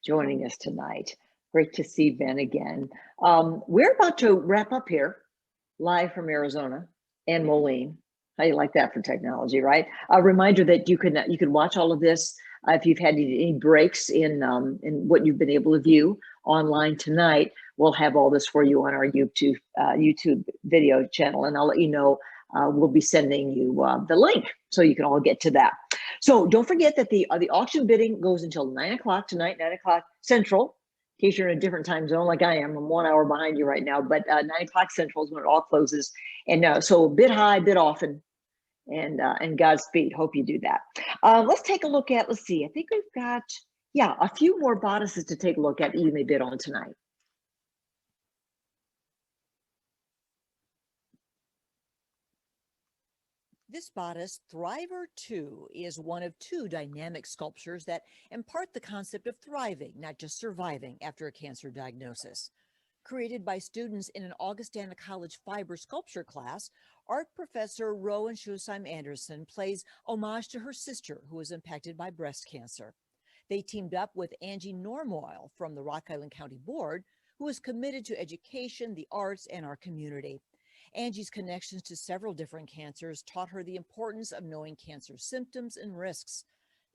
[SPEAKER 2] joining us tonight. Great to see Ben again. We're about to wrap up here, live from Arizona and Moline. How you like that for technology, right? A reminder that you can watch all of this if you've had any breaks in what you've been able to view online tonight. We'll have all this for you on our YouTube video channel, and I'll let you know. We'll be sending you the link so you can all get to that. So don't forget that the auction bidding goes until 9 o'clock tonight, 9 o'clock Central. In case you're in a different time zone like I am, I'm 1 hour behind you right now, but 9 o'clock Central is when it all closes. And so bid high, bid often, and Godspeed. Hope you do that. Let's take a look at, let's see, I think we've got, yeah, a few more bodices to take a look at you may bid on tonight.
[SPEAKER 7] This bodice, Thriver 2, is one of 2 dynamic sculptures that impart the concept of thriving, not just surviving, after a cancer diagnosis. Created by students in an Augustana College fiber sculpture class, art professor Rowan Schusheim Anderson plays homage to her sister, who was impacted by breast cancer. They teamed up with Angie Normoyle from the Rock Island County Board, who is committed to education, the arts, and our community. Angie's connections to several different cancers taught her the importance of knowing cancer symptoms and risks.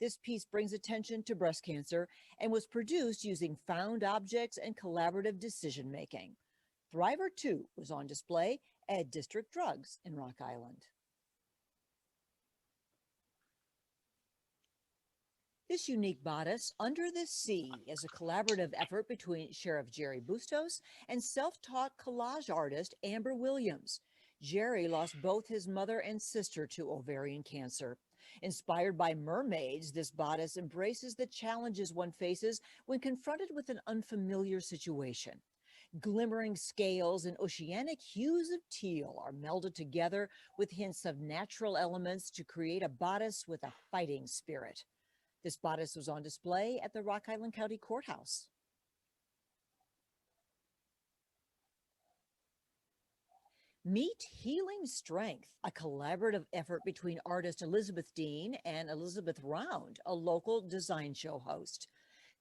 [SPEAKER 7] This piece brings attention to breast cancer and was produced using found objects and collaborative decision-making. Thriver 2 was on display at District Drugs in Rock Island. This unique bodice, Under the Sea, is a collaborative effort between Sheriff Jerry Bustos and self-taught collage artist Amber Williams. Jerry lost both his mother and sister to ovarian cancer. Inspired by mermaids, this bodice embraces the challenges one faces when confronted with an unfamiliar situation. Glimmering scales and oceanic hues of teal are melded together with hints of natural elements to create a bodice with a fighting spirit. This bodice was on display at the Rock Island County Courthouse. Meet Healing Strength, a collaborative effort between artist Elizabeth Dean and Elizabeth Round, a local design show host.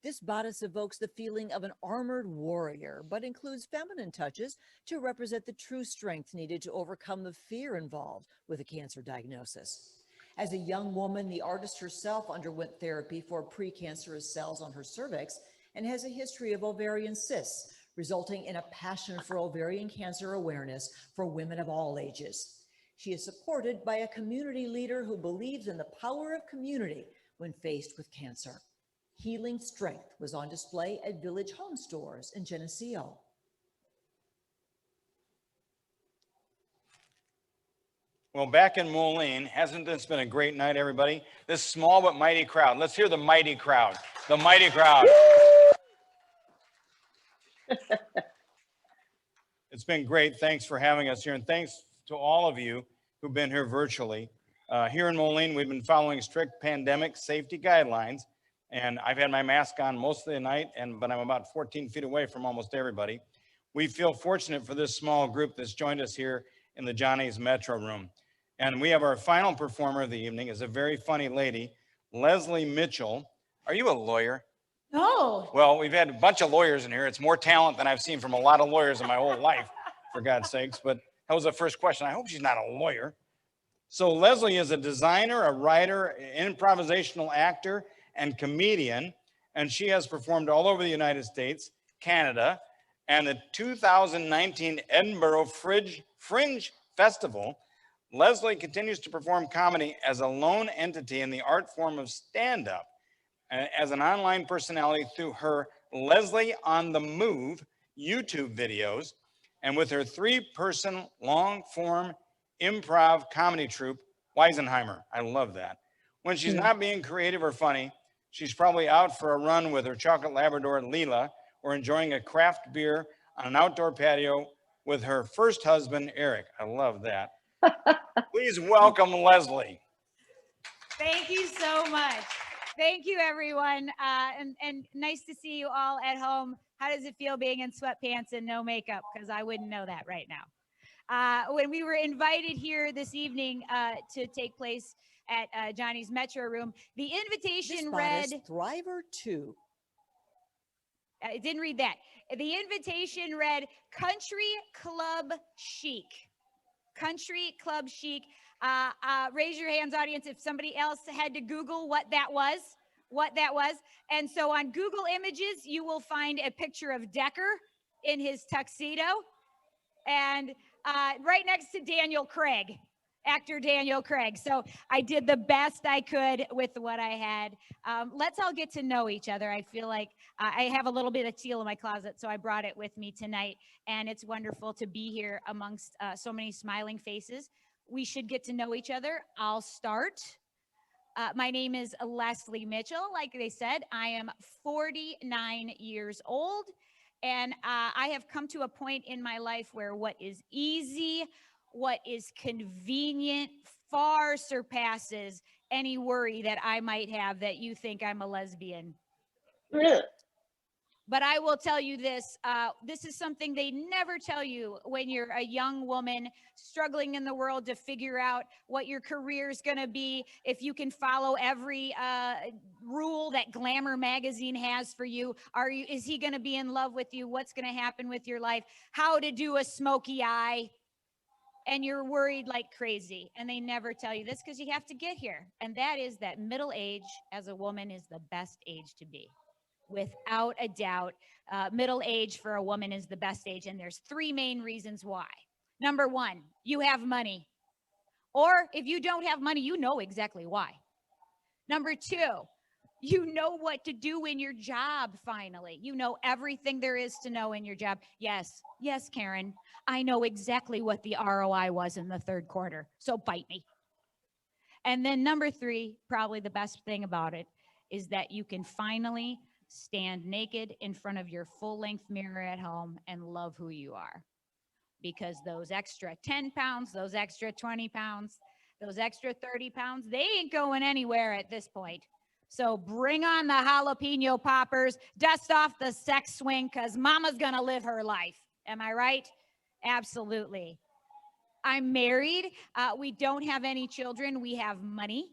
[SPEAKER 7] This bodice evokes the feeling of an armored warrior, but includes feminine touches to represent the true strength needed to overcome the fear involved with a cancer diagnosis. As a young woman, the artist herself underwent therapy for precancerous cells on her cervix and has a history of ovarian cysts, resulting in a passion for ovarian cancer awareness for women of all ages. She is supported by a community leader who believes in the power of community when faced with cancer. Healing Strength was on display at Village Home Stores in Geneseo.
[SPEAKER 1] Well, back in Moline, hasn't this been a great night, everybody? This small but mighty crowd. Let's hear the mighty crowd. The mighty crowd. It's been great. Thanks for having us here. And thanks to all of you who've been here virtually. Here in Moline, we've been following strict pandemic safety guidelines. And I've had my mask on most of the night, but I'm about 14 feet away from almost everybody. We feel fortunate for this small group that's joined us here in the Johnny's Metro Room. And we have our final performer of the evening is a very funny lady, Leslie Mitchell. Are you a lawyer?
[SPEAKER 9] No.
[SPEAKER 1] Well, we've had a bunch of lawyers in here. It's more talent than I've seen from a lot of lawyers in my whole life, for God's sakes. But that was the first question. I hope she's not a lawyer. So Leslie is a designer, a writer, improvisational actor, and comedian. And she has performed all over the United States, Canada, and the 2019 Edinburgh Fringe Festival. Leslie continues to perform comedy as a lone entity in the art form of stand-up, as an online personality through her Leslie on the Move YouTube videos, and with her 3-person long-form improv comedy troupe, Weisenheimer. I love that. When she's not being creative or funny, she's probably out for a run with her chocolate Labrador, Leela, or enjoying a craft beer on an outdoor patio with her first husband, Eric. I love that. Please welcome Leslie.
[SPEAKER 9] Thank you so much. Thank you, everyone. And nice to see you all at home. How does it feel being in sweatpants and no makeup? Because I wouldn't know that right now. when we were invited here this evening to take place at Johnny's Metro Room. The
[SPEAKER 7] This
[SPEAKER 9] invitation
[SPEAKER 7] spot
[SPEAKER 9] read,
[SPEAKER 7] is Thriver 2.
[SPEAKER 9] I didn't read that. The invitation read Country Club Chic. Country Club Chic. Raise your hands, audience, if somebody else had to Google what that was. And so on Google Images, you will find a picture of Decker in his tuxedo, and right next to Daniel Craig, actor Daniel Craig. So I did the best I could with what I had. Let's all get to know each other. I feel like I have a little bit of teal in my closet, so I brought it with me tonight. And it's wonderful to be here amongst so many smiling faces. We should get to know each other. I'll start. My name is Leslie Mitchell. Like they said, I am 49 years old. And I have come to a point in my life where what is easy, what is convenient, far surpasses any worry that I might have that you think I'm a lesbian. But I will tell you this, this is something they never tell you when you're a young woman struggling in the world to figure out what your career is going to be, if you can follow every rule that Glamour magazine has for you. Is he going to be in love with you? What's going to happen with your life? How to do a smoky eye? And you're worried like crazy. And they never tell you this because you have to get here. And that is that middle age as a woman is the best age to be. Without a doubt, middle age for a woman is the best age. And there's three main reasons why. Number one, you have money. Or if you don't have money, you know exactly why. Number two, you know what to do in your job finally. You know everything there is to know in your job. Yes, Karen, I know exactly what the ROI was in the third quarter. So bite me. And then number three, probably the best thing about it, is that you can finally stand naked in front of your full-length mirror at home and love who you are. Because those extra 10 pounds, those extra 20 pounds, those extra 30 pounds, they ain't going anywhere at this point. So bring on the jalapeno poppers, dust off the sex swing, because mama's going to live her life. Am I right? Absolutely. I'm married. We don't have any children. We have money.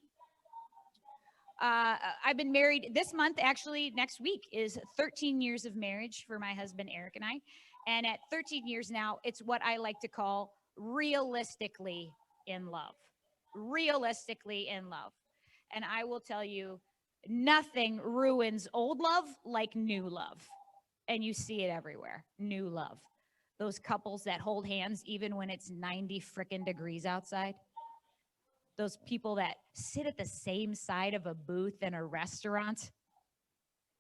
[SPEAKER 9] I've been married this month, actually next week is 13 years of marriage for my husband, Eric, and I. And at 13 years now, it's what I like to call realistically in love. Realistically in love. And I will tell you, nothing ruins old love like new love. And you see it everywhere, new love. Those couples that hold hands even when it's 90 frickin' degrees outside. Those people that sit at the same side of a booth in a restaurant.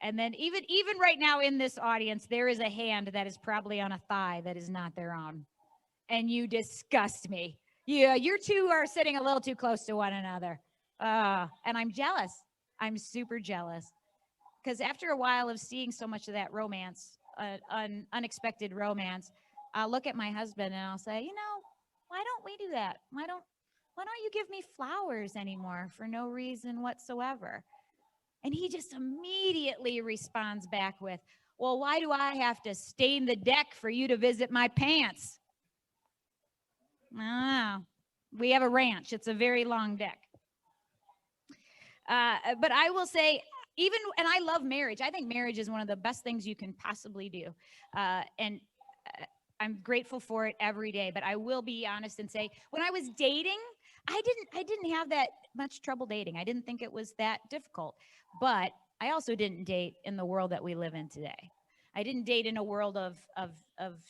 [SPEAKER 9] And then even right now in this audience, there is a hand that is probably on a thigh that is not their own. And you disgust me. Yeah, you two are sitting a little too close to one another. And I'm jealous. I'm super jealous. Because after a while of seeing so much of that romance, unexpected romance, I'll look at my husband and I'll say, you know, why don't we do that? Why don't you give me flowers anymore for no reason whatsoever? And he just immediately responds back with, well, why do I have to stain the deck for you to visit my pants? We have a ranch. It's a very long deck. But I will say, and I love marriage. I think marriage is one of the best things you can possibly do. And I'm grateful for it every day. But I will be honest and say, when I was dating, I didn't have that much trouble dating. I didn't think it was that difficult. But I also didn't date in the world that we live in today. I didn't date in a world of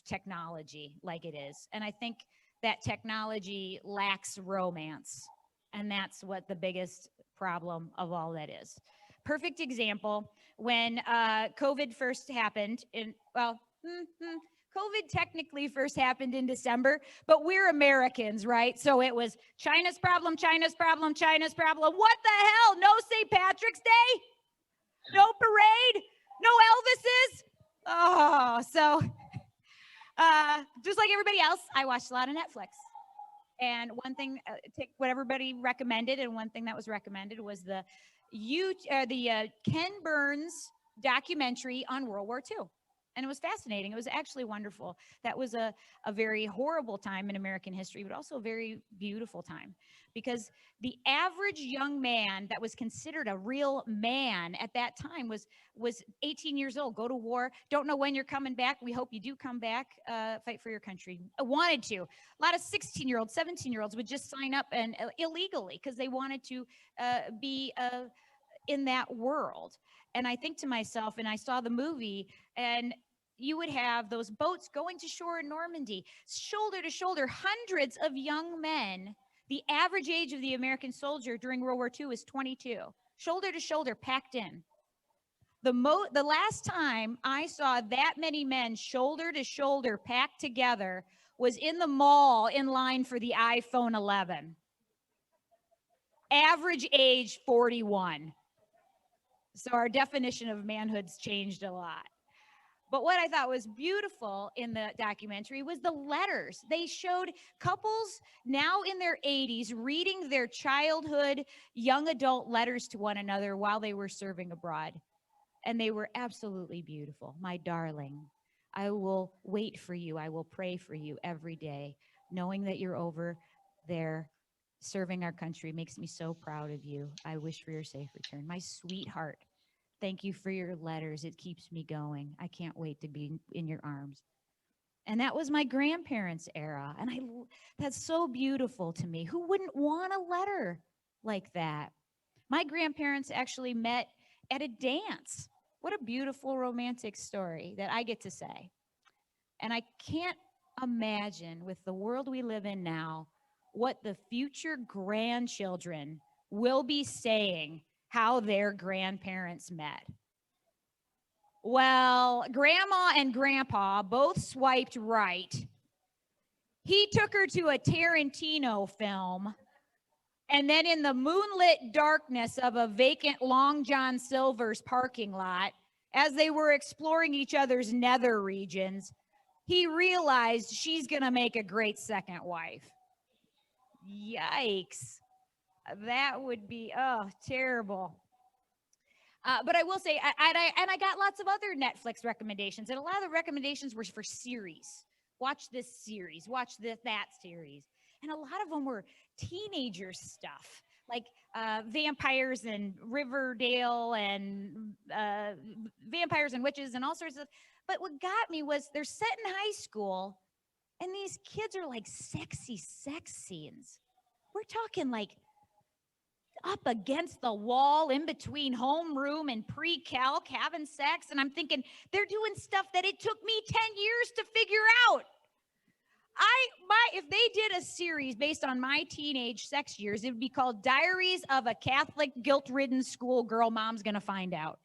[SPEAKER 9] technology like it is. And I think that technology lacks romance. And that's what the biggest problem of all that is. Perfect example, when COVID first happened COVID technically first happened in December, but we're Americans, right? So it was China's problem, China's problem, China's problem. What the hell? No St. Patrick's Day? No parade? No Elvises? Oh, so just like everybody else, I watched a lot of Netflix. And one thing, take what everybody recommended, and one thing that was recommended was the Ken Burns documentary on World War II. And it was fascinating. It was actually wonderful. That was a very horrible time in American history, but also a very beautiful time, because the average young man that was considered a real man at that time was 18 years old. Go to war. Don't know when you're coming back. We hope you do come back, fight for your country. Wanted to. A lot of 16-year-olds, 17-year-olds would just sign up and illegally because they wanted to be in that world. And I think to myself, and I saw the movie, and you would have those boats going to shore in Normandy, shoulder to shoulder, hundreds of young men. The average age of the American soldier during World War II is 22, shoulder to shoulder, packed in. The last time I saw that many men shoulder to shoulder packed together was in the mall in line for the iPhone 11. Average age 41. So our definition of manhood's changed a lot. But what I thought was beautiful in the documentary was the letters. They showed couples now in their 80s reading their childhood, young adult letters to one another while they were serving abroad. And they were absolutely beautiful. My darling, I will wait for you. I will pray for you every day. Knowing that you're over there serving our country makes me so proud of you. I wish for your safe return. My sweetheart, thank you for your letters. It keeps me going. I can't wait to be in your arms. And that was my grandparents' era. And that's so beautiful to me. Who wouldn't want a letter like that? My grandparents actually met at a dance. What a beautiful romantic story that I get to say. And I can't imagine, with the world we live in now, what the future grandchildren will be saying how their grandparents met. Well, grandma and grandpa both swiped right. He took her to a Tarantino film, and then in the moonlit darkness of a vacant Long John Silver's parking lot, as they were exploring each other's nether regions, he realized she's gonna make a great second wife. Yikes. That would be, oh, terrible. But I will say, I got lots of other Netflix recommendations, and a lot of the recommendations were for series. Watch this series, watch that series. And a lot of them were teenager stuff, like vampires and Riverdale and vampires and witches and all sorts of. But what got me was they're set in high school, and these kids are like sexy sex scenes. We're talking like up against the wall in between homeroom and pre-calc having sex. And I'm thinking they're doing stuff that it took me 10 years to figure out. If they did a series based on my teenage sex years, it would be called Diaries of a Catholic Guilt-Ridden Schoolgirl Mom's Gonna Find Out.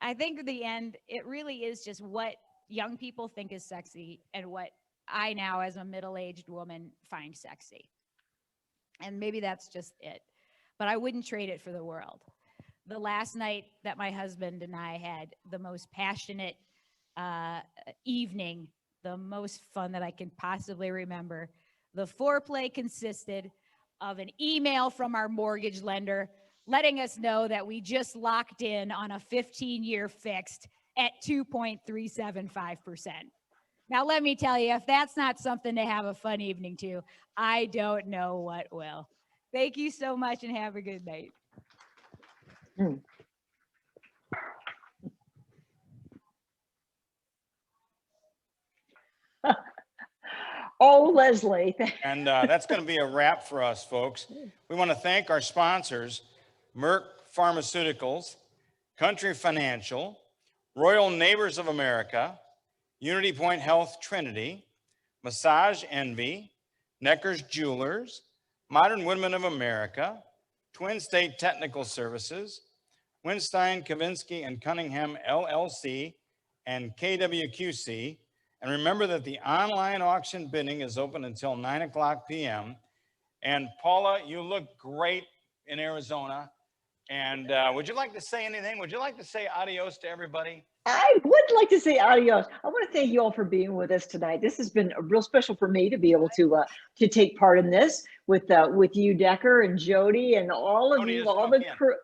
[SPEAKER 9] I think in the end, it really is just what young people think is sexy and what I now, as a middle-aged woman, find sexy. And maybe that's just it. But I wouldn't trade it for the world. The last night that my husband and I had the most passionate evening, the most fun that I can possibly remember, the foreplay consisted of an email from our mortgage lender letting us know that we just locked in on a 15-year fixed at 2.375%. Now, let me tell you, if that's not something to have a fun evening to, I don't know what will. Thank you so much and have a good night.
[SPEAKER 2] Oh, Leslie.
[SPEAKER 1] And that's going to be a wrap for us, folks. We want to thank our sponsors, Merck Pharmaceuticals, Country Financial, Royal Neighbors of America, Unity Point Health Trinity, Massage Envy, Necker's Jewelers, Modern Woodmen of America, Twin State Technical Services, Winstein, Kavinsky, and Cunningham LLC, and KWQC. And remember that the online auction bidding is open until 9:00 p.m. And Paula, you look great in Arizona. And would you like to say anything? Would you like to say adios to everybody?
[SPEAKER 2] I would like to say adios. I want to thank you all for being with us tonight. This has been real special for me to be able to take part in this with you, Decker, and Jody, and all of you, all the crew.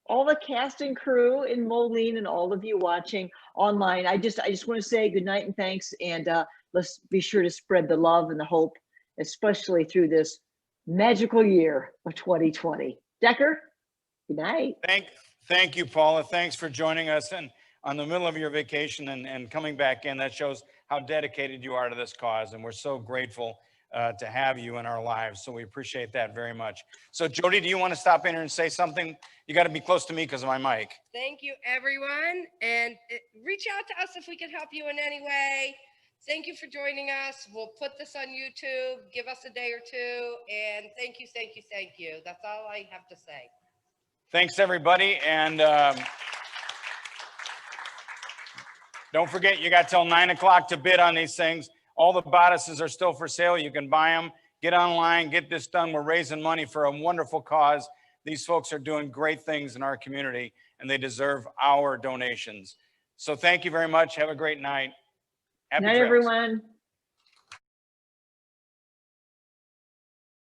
[SPEAKER 2] all the cast and crew in Moline and all of you watching online. I just want to say good night and thanks. And let's be sure to spread the love and the hope, especially through this magical year of 2020. Decker, good night.
[SPEAKER 1] Thank you, Paula. Thanks for joining us and on the middle of your vacation and coming back in. That shows how dedicated you are to this cause. And we're so grateful to have you in our lives. So we appreciate that very much. So Jody, do you want to stop in here and say something? You got to be close to me because of my mic.
[SPEAKER 4] Thank you, everyone. And reach out to us if we can help you in any way. Thank you for joining us. We'll put this on YouTube. Give us a day or two. And thank you, thank you, thank you. That's all I have to say.
[SPEAKER 1] Thanks, everybody. And don't forget, you got till 9 o'clock to bid on these things. All the bodices are still for sale. You can buy them. Get online. Get this done. We're raising money for a wonderful cause. These folks are doing great things in our community, and they deserve our donations. So thank you very much. Have a great night. Happy
[SPEAKER 2] Night,
[SPEAKER 1] trails.
[SPEAKER 2] everyone.